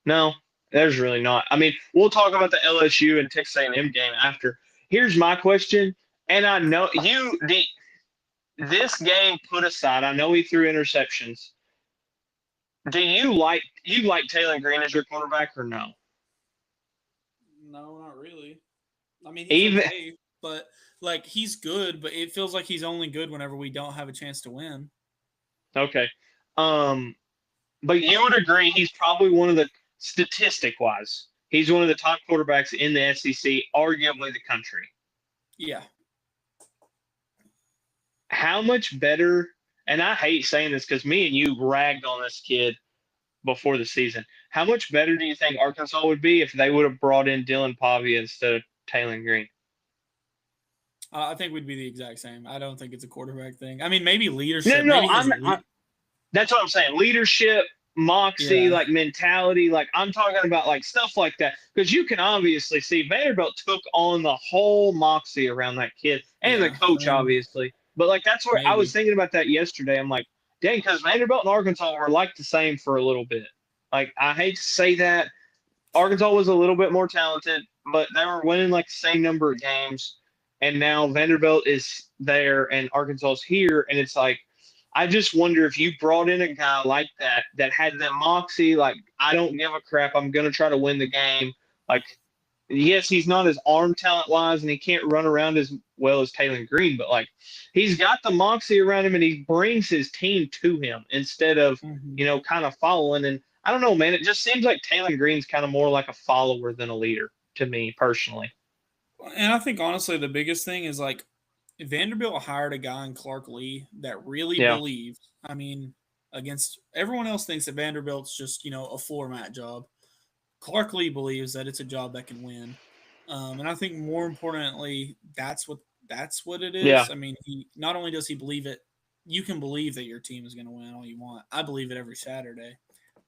No, there's really not. I mean, we'll talk about the LSU and Texas A&M game after. Here's my question, and I know this game put aside. I know he threw interceptions. Do you like Taylor Green as your quarterback or no? No, not really. I mean, he's Even okay, but like he's good, but it feels like he's only good whenever we don't have a chance to win. okay, um, but you would agree he's probably one of the statistic wise. He's one of the top quarterbacks in the SEC, arguably the country. Yeah. How much better? And I hate saying this because me and you ragged on this kid before the season. How much better do you think Arkansas would be if they would have brought in Dylan Pavia instead of Taylor Green? I think we'd be the exact same. I don't think it's a quarterback thing. I mean, maybe No, leadership. no, Maybe his elite. that's what I'm saying. Leadership, moxie, Yeah. like mentality. Like I'm talking about like stuff like that because you can obviously see Vanderbilt took on the whole moxie around that kid and the Yeah. coach, obviously. But like that's where I was Maybe. thinking about that yesterday. I'm like, dang, because Vanderbilt and Arkansas were like the same for a little bit. Like I hate to say that Arkansas was a little bit more talented, but they were winning like the same number of games. and now Vanderbilt is there and Arkansas is here, and it's like I just wonder if you brought in a guy like that had that moxie, like I don't give a crap, I'm gonna try to win the game. Like, yes, he's not as arm talent wise, and he can't run around as well as Taylor Green, but like he's got the moxie around him, and he brings his team to him instead of kind of following. And I don't know, man, it just seems like Taylor Green's kind of more like a follower than a leader to me personally. And I think honestly, the biggest thing is like Vanderbilt hired a guy in Clark Lee that really Yeah. believes. I mean, against everyone else thinks that Vanderbilt's just a floor mat job. Clark Lee believes that it's a job that can win, and I think more importantly, that's what it Yeah. is. I mean, he not only does he believe it, you can believe that your team is going to win all you want. I believe it every Saturday,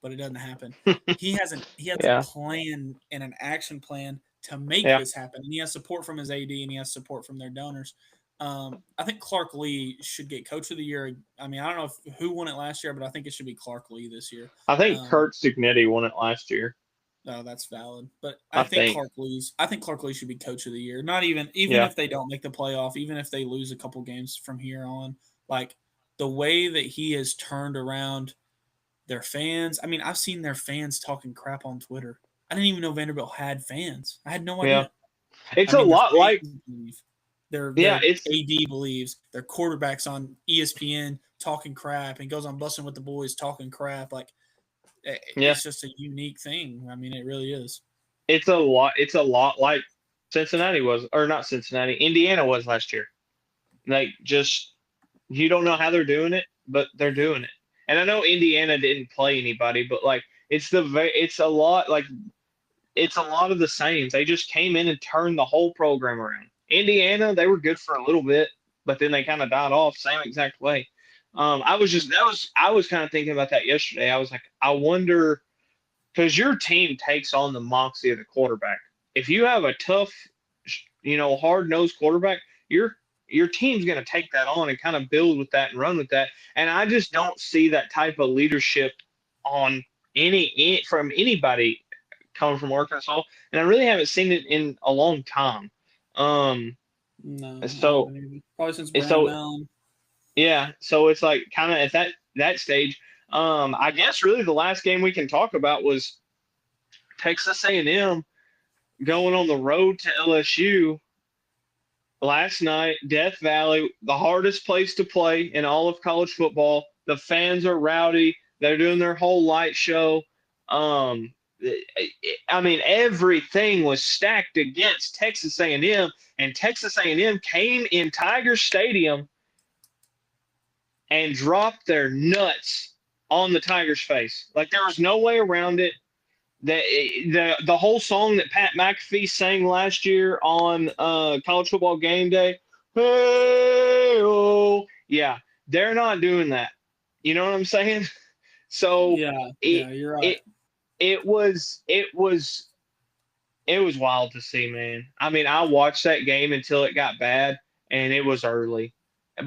but it doesn't happen. He has a Yeah. plan and an action plan to make Yeah. this happen, and he has support from his AD and he has support from their donors. I think Clark Lee should get Coach of the Year. I mean, I don't know who won it last year, but I think it should be Clark Lee this year. I think Kurt Signetti won it last year. No, that's valid. But I think think. Clark Lee should be Coach of the Year. Not even if they don't make the playoff, even if they lose a couple games from here on. Like the way that he has turned around their fans. I mean, I've seen their fans talking crap on Twitter. I didn't even know Vanderbilt had fans. I had no idea. It's a lot like their it's AD believes their quarterback's on ESPN talking crap and goes on Bussin' with the Boys talking crap. Like it's just a unique thing. I mean, it really is. It's a lot like Cincinnati was, or not Cincinnati, Indiana was last year. Like, just you don't know how they're doing it, but they're doing it. And I know Indiana didn't play anybody, but like it's a lot of the same. They just came in and turned the whole program around. Indiana, they were good for a little bit, but then they kind of died off same exact way. I was kind of thinking about that yesterday. I was like, I wonder, because your team takes on the moxie of the quarterback. If you have a tough, hard-nosed quarterback, your team's going to take that on and kind of build with that and run with that. And I just don't see that type of leadership from anybody coming from Arkansas, and I really haven't seen it in a long time. No, so probably since Brandon Allen. Yeah, so it's like kind of at that stage. I guess really the last game we can talk about was Texas A&M going on the road to LSU last night. Death Valley, the hardest place to play in all of college football. The fans are rowdy. They're doing their whole light show. I mean, everything was stacked against Texas A&M, and Texas A&M came in Tiger Stadium and dropped their nuts on the Tigers' face. Like, there was no way around it. The whole song that Pat McAfee sang last year on College Football Game Day, hey-oh, yeah, they're not doing that. You know what I'm saying? So yeah, you're right. It was wild to see, man. I mean, I watched that game until it got bad, and it was early.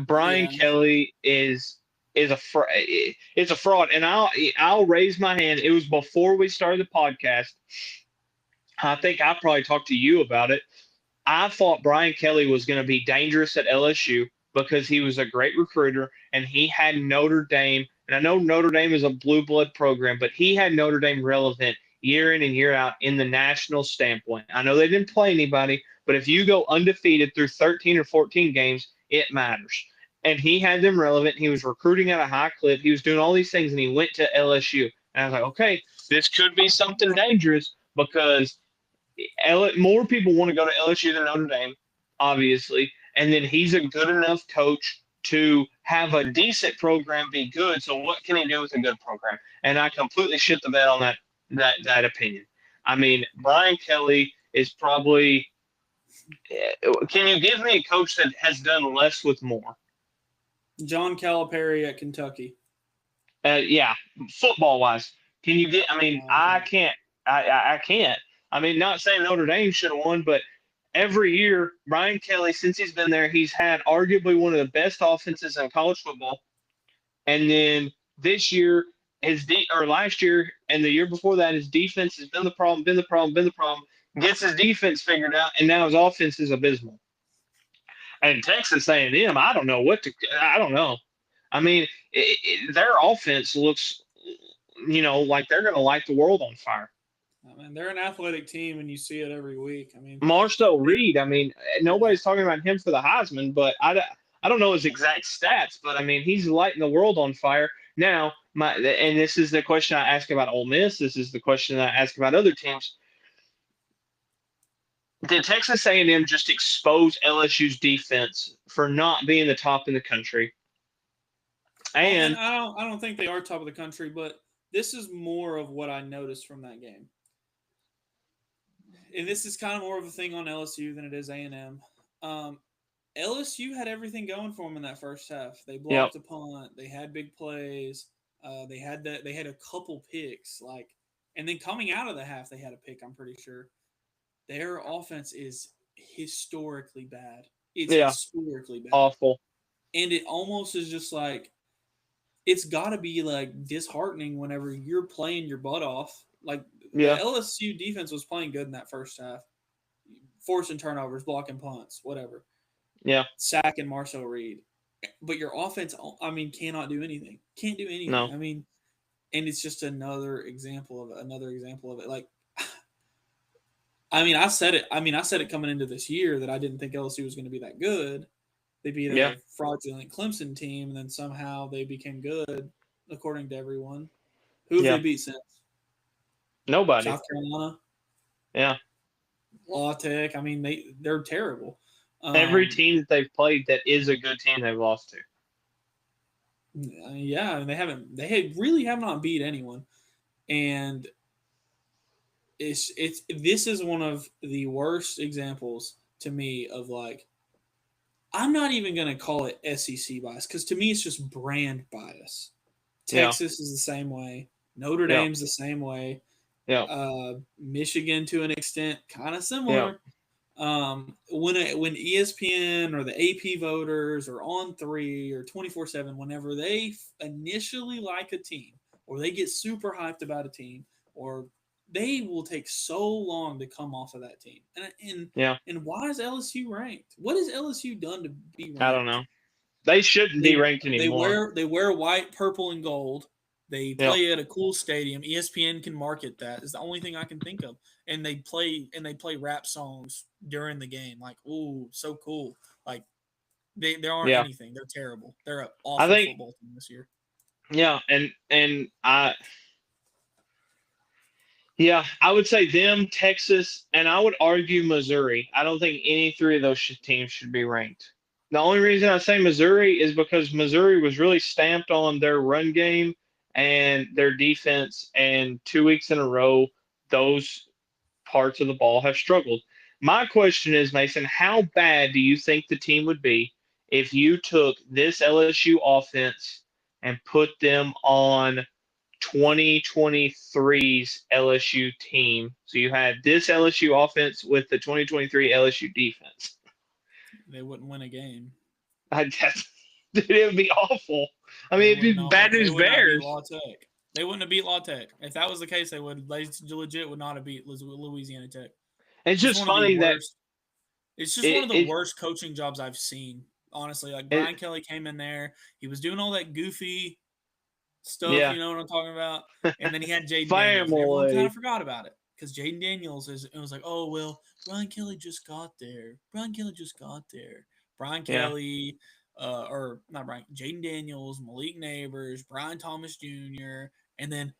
Brian Kelly is a fraud, and I'll raise my hand. It was before we started the podcast. I think I probably talked to you about it. I thought Brian Kelly was going to be dangerous at LSU because he was a great recruiter and he had Notre Dame. And I know Notre Dame is a blue blood program, but he had Notre Dame relevant year in and year out in the national standpoint. I know they didn't play anybody, but if you go undefeated through 13 or 14 games, it matters. And he had them relevant. He was recruiting at a high clip. He was doing all these things, and he went to LSU. And I was like, okay, this could be something dangerous because more people want to go to LSU than Notre Dame, obviously. And then he's a good enough coach to have a decent program be good. So what can he do with a good program? And I completely shit the bed on that opinion. I mean, Brian Kelly is probably – can you give me a coach that has done less with more? John Calipari at Kentucky. Yeah, football-wise. Can you get – I mean, I can't. I can't. I mean, not saying Notre Dame should have won, but every year, Brian Kelly, since he's been there, he's had arguably one of the best offenses in college football. And then this year, last year and the year before that, his defense has been the problem. Gets his defense figured out, and now his offense is abysmal. And Texas A&M, I don't know what to. I don't know. I mean, their offense looks, like they're going to light the world on fire. I mean, they're an athletic team, and you see it every week. I mean, Marcel they, Reed, I mean, yeah. nobody's talking about him for the Heisman, but I don't know his exact stats, but I mean, he's lighting the world on fire. Now, and this is the question I ask about Ole Miss. This is the question I ask about other teams. Did Texas A&M just expose LSU's defense for not being the top in the country? Well, and And I don't think they are top of the country, but this is more of what I noticed from that game. And this is kind of more of a thing on LSU than it is A&M. LSU had everything going for them in that first half. They yep, blocked a punt. They had big plays. They had that. They had a couple picks. And then coming out of the half, they had a pick. I'm pretty sure their offense is historically bad. It's yeah, historically bad, awful. and it almost is just like it's got to be like disheartening whenever you're playing your butt off. Like the Yeah, LSU defense was playing good in that first half, forcing turnovers, blocking punts, whatever, yeah, sacking Marcel Reed. But your offense, I mean, cannot do anything. Can't do no, anything. I mean, and it's just another example of it. Another example of it. Like, I mean, I said it. I mean, I said it coming into this year that I didn't think LSU was going to be that good. They beat yeah, a fraudulent Clemson team, and then somehow they became good, according to everyone. Who have they yeah, beat since? nobody. South Carolina, Yeah, La Tech. I mean, they're terrible. every Um, team that they've played that is a good team, they've lost to. yeah, and they really have not beat anyone, and it's this is one of the worst examples to me of like I'm not even going to call it SEC bias because to me it's just brand bias. Yeah, Texas is the same way. Notre yeah, Dame's the same way. yeah, Michigan to an extent, kind of yeah, similar. When ESPN or the AP voters or on three or 24/7, whenever they initially like a team or they get super hyped about a team, or they will take so long to come off of that team. yeah. And why is LSU ranked? What has LSU done to be I don't ranked? know. They shouldn't be They ranked anymore. they wear white, purple, and gold. They Yeah, play at a cool stadium. ESPN can market that. Is the only thing I can think of. And they play rap songs during the game. Like, ooh, so cool. Like they aren't yeah. anything. They're terrible. They're an I awful think, football team this year. yeah, and I would say them, Texas, and I would argue Missouri. I don't think any three of those teams should be ranked. The only reason I say Missouri is because Missouri was really stamped on their run game and their defense, and 2 weeks in a row, those parts of the ball have struggled. My question is, Mason, how bad do you think the team would be if you took this LSU offense and put them on 2023's LSU team? So you had this LSU offense with the 2023 LSU defense. They wouldn't win a game. It would be awful. I mean, it'd be bad They news would not beat Bears. La Tech. They wouldn't have beat La Tech. If that was the case, they legit would not have beat Louisiana Tech. It's Just just one of the funny that worst. It's just one it, of the it, worst coaching jobs I've seen. Honestly, like it Brian Kelly came in there, he was doing all that goofy stuff, yeah, you know what I'm talking about? And then he had Jaden Daniels, and everyone kind of family. forgot about it because Jaden Daniels it was like, oh well, Brian Kelly just got there. Brian Kelly just got there. Brian Yeah, Kelly, or not Brian, Jaden Daniels, Malik Neighbors, Brian Thomas Jr., and then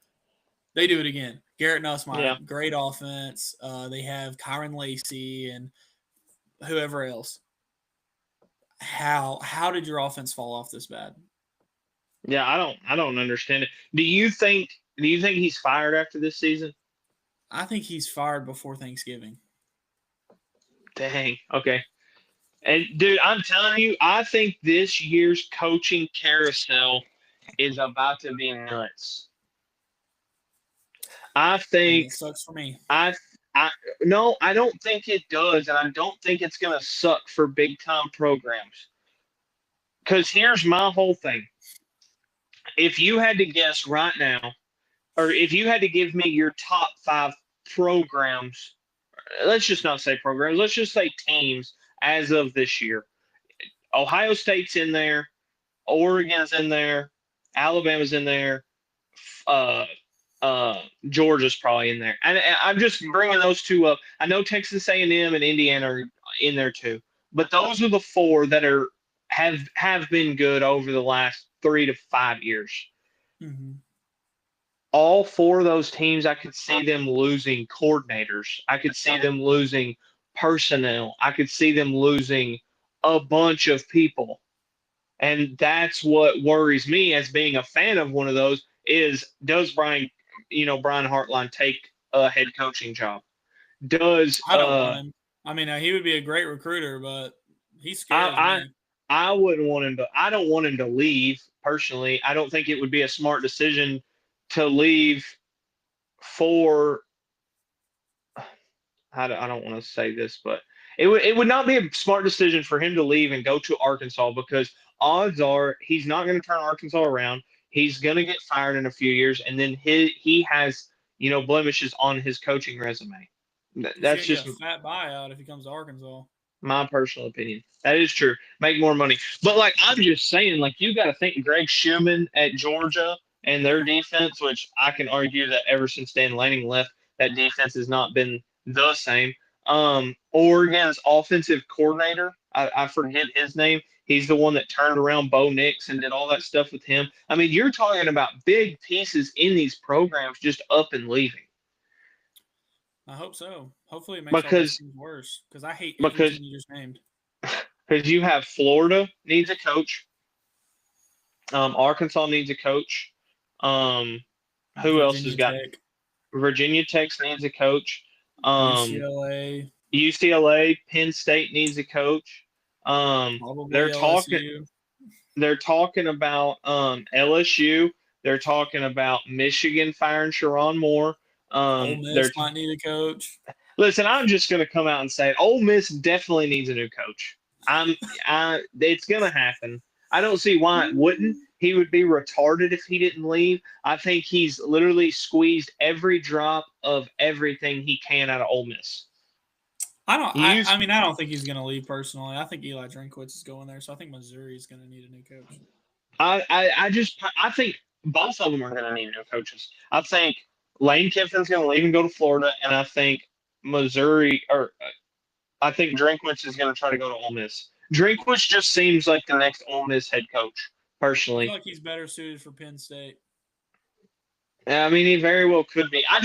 they do it again. Garrett yeah. Nussmeyer, great offense. They have Kyron Lacey and whoever else. How did your offense fall off this bad? Yeah, I don't understand it. Do you think he's fired after this season? I think he's fired before Thanksgiving. Dang. Okay. And dude, I'm telling you, I think this year's coaching carousel is about to be nuts. I I mean, think it sucks for me. I I no, I don't think it does, and I don't think it's gonna suck for big time programs. Because here's my whole thing. If you had to guess right now, or if you had to give me your top five programs, let's just not say programs, let's just say teams as of this year. Ohio State's in there, Oregon's in there, Alabama's in there, uh, Georgia's probably in there. And I'm just bringing those two up. I know Texas A&M and Indiana are in there too, but those are the four that have been good over the last 3 to 5 years. Mm-hmm. All four of those teams, I could see them losing coordinators. I could see them losing personnel. I could see them losing a bunch of people. And that's what worries me as being a fan of one of those is does Brian Hartline take a head coaching job? Does I don't want him. I mean, he would be a great recruiter, but he scares I me. I wouldn't want him to. I don't want him to leave personally. I don't think it would be a smart decision to leave for. I don't want to say this, but it would not be a smart decision for him to leave and go to Arkansas because odds are he's not going to turn Arkansas around. He's going to get fired in a few years, and then he has blemishes on his coaching resume. He's That's gonna get just a fat buyout if he comes to Arkansas. my personal opinion. That is true. Make more money. But like I'm just saying, like you got to think Greg Schumann at Georgia and their defense, which I can argue that ever since Dan Lanning left, that defense has not been the same. Oregon's offensive coordinator, I forget his name. He's the one that turned around Bo Nix and did all that stuff with him. I mean, you're talking about big pieces in these programs just up and leaving. I hope so. Hopefully, it makes all these things worse because I hate every team you just named. Because you have Florida needs a coach, Arkansas needs a coach. Who else has got? Tech. Virginia Tech needs a coach. UCLA, Penn State needs a coach. They're LSU. talking about LSU. They're talking about Michigan firing Sharon Moore. Ole Miss might need a coach. Listen, I'm just going to come out and say it. Ole Miss definitely needs a new coach. It's going to happen. I don't see why it wouldn't. He would be retarded if he didn't leave. I think he's literally squeezed every drop of everything he can out of Ole Miss. I don't think he's going to leave personally. I think Eli Drinkwitz is going there, so I think Missouri is going to need a new coach. I think both of them are going to need new coaches. I think Lane Kiffin's going to leave and go to Florida, and I think I think Drinkwitz is going to try to go to Ole Miss. Drinkwitz just seems like the next Ole Miss head coach, personally. I feel like he's better suited for Penn State. I mean, he very well could be. I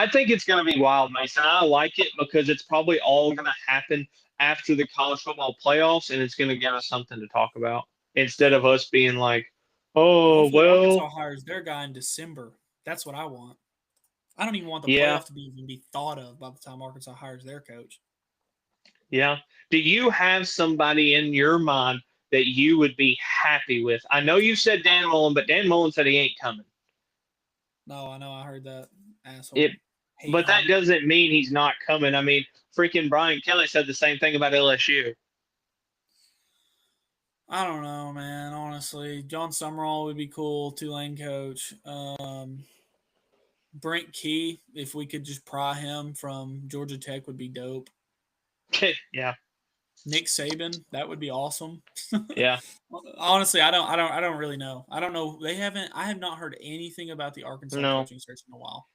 think it's going to be wild, Mason. I like it because it's probably all going to happen after the college football playoffs, and it's going to give us something to talk about instead of us being like, oh, well. Arkansas hires their guy in December. That's what I want. I don't even want the playoff to even be thought of by the time Arkansas hires their coach. Yeah. Do you have somebody in your mind that you would be happy with? I know you said Dan Mullen, but Dan Mullen said he ain't coming. No, I know. I heard that asshole. But that doesn't mean he's not coming. I mean, freaking Brian Kelly said the same thing about LSU. I don't know, man. Honestly, John Summerall would be cool. Tulane coach. Brent Key, if we could just pry him from Georgia Tech, would be dope. Yeah. Nick Saban, that would be awesome. Yeah. Honestly, I don't really know. I don't know. I have not heard anything about the Arkansas coaching search in a while.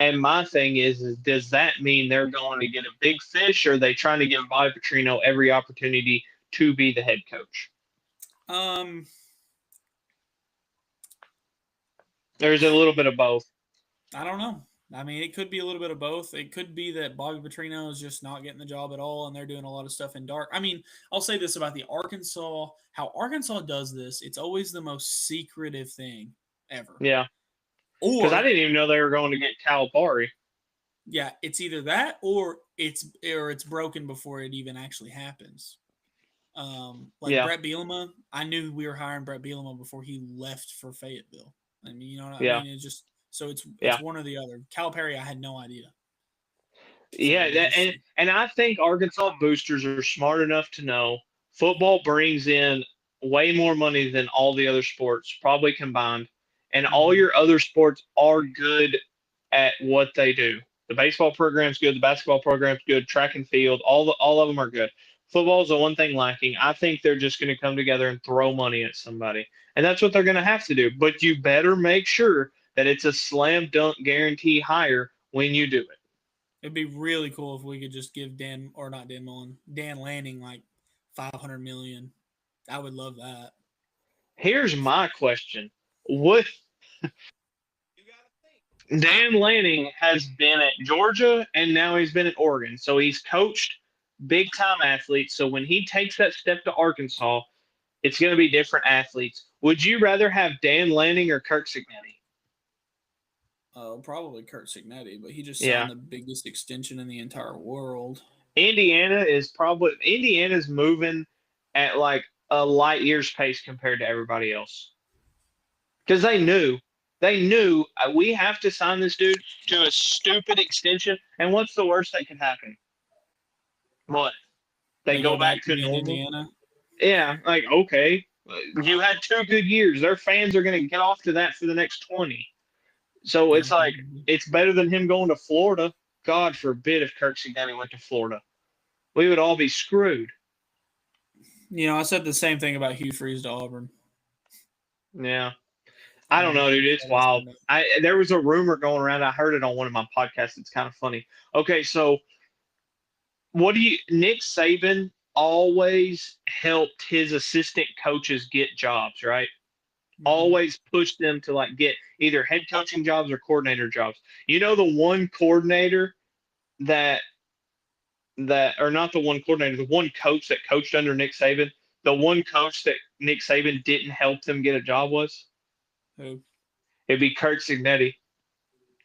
And my thing is does that mean they're going to get a big fish, or are they trying to give Bobby Petrino every opportunity to be the head coach? There's a little bit of both. I don't know. I mean, it could be a little bit of both. It could be that Bobby Petrino is just not getting the job at all, and they're doing a lot of stuff in dark. I mean, I'll say this about the Arkansas, how Arkansas does this. It's always the most secretive thing ever. Yeah. Because I didn't even know they were going to get Calipari. Yeah, it's either that or it's broken before it even actually happens. Brett Bielema, I knew we were hiring Brett Bielema before he left for Fayetteville. I mean, you know what I mean? It's just so it's one or the other. Calipari, I had no idea. So and I think Arkansas boosters are smart enough to know football brings in way more money than all the other sports probably combined, and all your other sports are good at what they do. The baseball program's good, the basketball program's good, track and field, all of them are good. Football's the one thing lacking. I think they're just going to come together and throw money at somebody. And that's what they're going to have to do. But you better make sure that it's a slam dunk guarantee hire when you do it. It'd be really cool if we could just give Dan Lanning like $500 million. I would love that. Here's my question. What Dan Lanning has been at Georgia and now he's been at Oregon. So he's coached big time athletes. So when he takes that step to Arkansas, it's going to be different athletes. Would you rather have Dan Lanning or Kirk Cignetti? Probably Kurt Cignetti, but he just signed the biggest extension in the entire world. Indiana's moving at like a light year's pace compared to everybody else. Because they knew we have to sign this dude to a stupid extension. And what's the worst that could happen? What? They go back to normal? Indiana? Yeah, like, okay. You had 2 good years. Their fans are going to get off to that for the next 20. So it's like, it's better than him going to Florida. God forbid if Kirk Cignetti went to Florida. We would all be screwed. You know, I said the same thing about Hugh Freeze to Auburn. Yeah. I don't know, dude. It's wild. There was a rumor going around. I heard it on one of my podcasts. It's kind of funny. Okay, so Nick Saban always helped his assistant coaches get jobs, right? Mm-hmm. Always pushed them to like get either head coaching jobs or coordinator jobs. You know, the one coordinator or not the one coordinator, the one coach that coached under Nick Saban, the one coach that Nick Saban didn't help them get a job was? Who? It'd be Kirk Cignetti.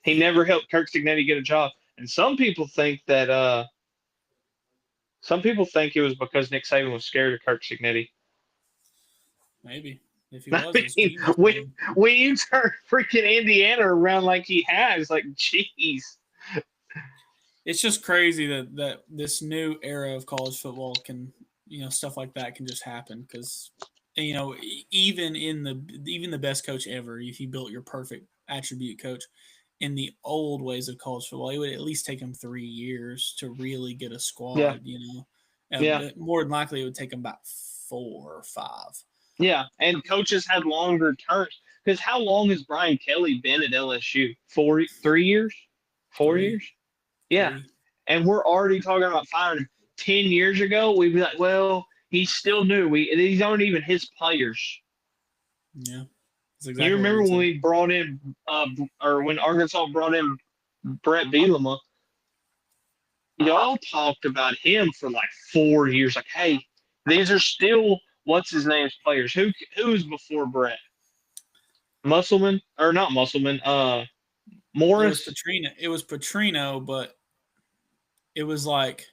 He never helped Kirk Cignetti get a job. And some people think it was because Nick Saban was scared of Kirk Cignetti. Maybe. If he was, when you turn freaking Indiana around like he has, like, jeez. It's just crazy that this new era of college football can, stuff like that can just happen because, even the best coach ever, if you built your perfect attribute coach, in the old ways of college football, it would at least take them 3 years to really get a squad. More than likely, it would take them about 4 or 5. Yeah, and coaches had longer terms. Because how long has Brian Kelly been at LSU? 3 years? 4 years? Yeah. And we're already talking about firing him. 10 years ago, we'd be like, well, he's still new. These aren't even his players. Yeah. Exactly, you remember when we brought in, or when Arkansas brought in Brett Bielema, y'all talked about him for like 4 years. Like, hey, these are still what's his name's players. Who's before Brett? Musselman or not Musselman? Morris. It was Petrino, but it was like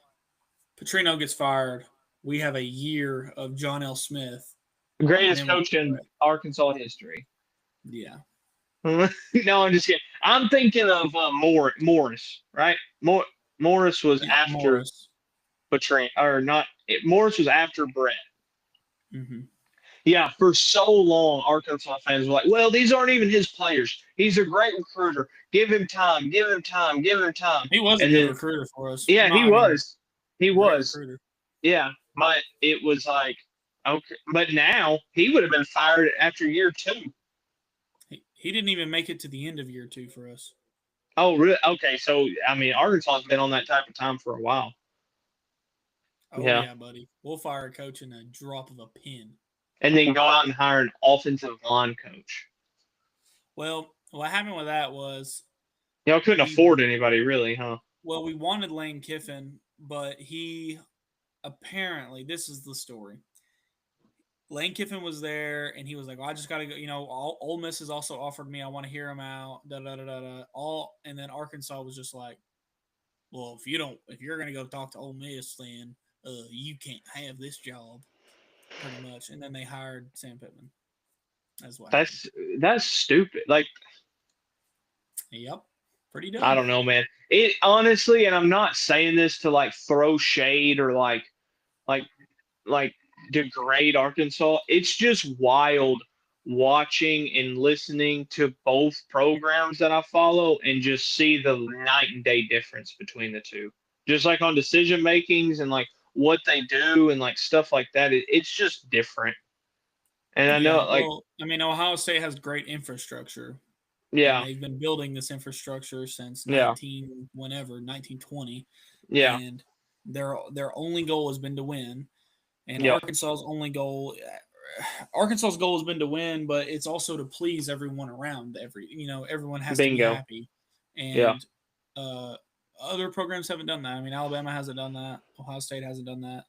Petrino gets fired. We have a year of John L. Smith, greatest coach in Arkansas history. Yeah. No, I'm just kidding. I'm thinking of Morris, right? Morris was after Petrino, or not? Morris was after Brett. Mm-hmm. Yeah, for so long, Arkansas fans were like, well, these aren't even his players. He's a great recruiter. Give him time. Give him time. Give him time. He was a good recruiter for us. Yeah, he was. He was. Recruiter. Yeah, but it was like, okay. But now he would have been fired after year 2. He didn't even make it to the end of year 2 for us. Oh, really? Okay, so, I mean, Arkansas's been on that type of time for a while. Oh, yeah, buddy. We'll fire a coach in a drop of a pin. And then go out and hire an offensive line coach. Well, what happened with that was... Y'all couldn't afford anybody, really, huh? Well, we wanted Lane Kiffin, but he apparently... This is the story. Lane Kiffin was there, and he was like, well, I just got to go. Ole Miss has also offered me. I want to hear him out. And then Arkansas was just like, well, if you're going to go talk to Ole Miss, then you can't have this job, pretty much. And then they hired Sam Pittman as well. That's stupid. Like, yep, pretty dumb. I don't know, man. It honestly, and I'm not saying this to like throw shade or like degrade Arkansas. It's just wild watching and listening to both programs that I follow and just see the night and day difference between the two. Just like on decision makings and like what they do and like stuff like that, it's just different. And I know, Yeah, like, well, I mean, Ohio State has great infrastructure, and yeah, they've been building this infrastructure since yeah, 1920, yeah, and their only goal has been to win. And yep, Arkansas's goal has been to win, but it's also to please everyone around. Everyone has to be bingo, happy, yeah, and uh, other programs haven't done that. I mean, Alabama hasn't done that. Ohio State hasn't done that.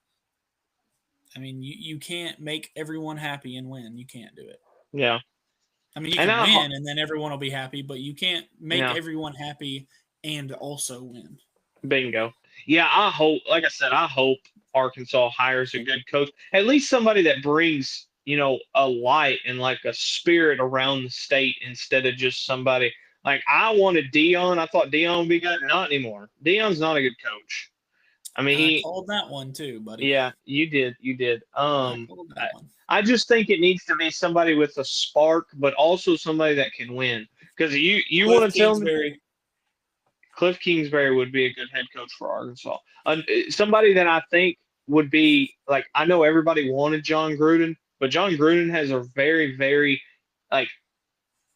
I mean, you can't make everyone happy and win. You can't do it. yeah, I mean, you and can win and then everyone will be happy, but you can't make yeah, everyone happy and also win. bingo. Yeah, I hope, like I said, I hope Arkansas hires a good coach, at least somebody that brings, a light and like a spirit around the state instead of just somebody like I wanted Dion. I thought Dion would be good. Not anymore. Dion's not a good coach. I mean, I called that one too, buddy. yeah, you did. I called that one. I just think it needs to be somebody with a spark, but also somebody that can win. Because you Cliff want to tell me Kingsbury. Cliff Kingsbury would be a good head coach for Arkansas. Somebody that I think would be like I know everybody wanted John Gruden, but John Gruden has a very very like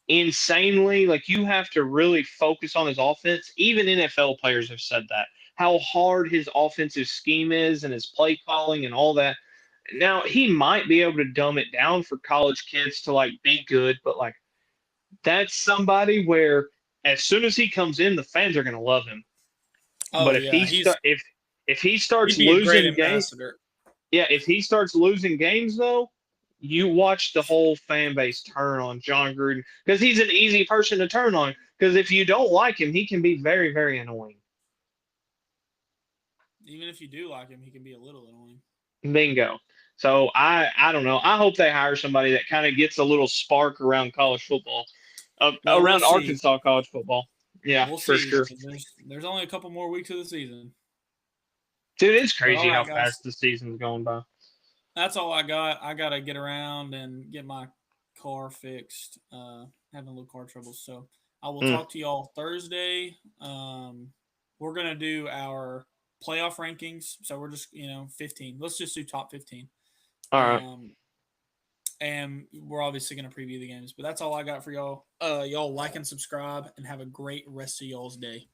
insanely like you have to really focus on his offense. Even NFL players have said that how hard his offensive scheme is and his play calling and all that. Now he might be able to dumb it down for college kids to like be good, but like that's somebody where as soon as he comes in, the fans are going to love him. Oh But if yeah, he start if he starts he'd be a great losing games, ambassador. yeah, if he starts losing games though, you watch the whole fan base turn on John Gruden because he's an easy person to turn on. Because if you don't like him, he can be very very annoying. Even if you do like him, he can be a little annoying. Bingo. So I don't know. I hope they hire somebody that kind of gets a little spark around college football, Well, we'll around see. Arkansas college football. Yeah, We'll for see sure. because there's only a couple more weeks of the season. Dude, it's But all crazy how right, fast guys, the season's going by. that's all I got. I gotta get around and get my car fixed. Having a little car trouble, so I will Mm, talk to y'all Thursday. We're gonna do our playoff rankings. So we're just 15. Let's just do top 15. all right. Um, and we're obviously gonna preview the games. But that's all I got for y'all. Y'all like and subscribe and have a great rest of y'all's day.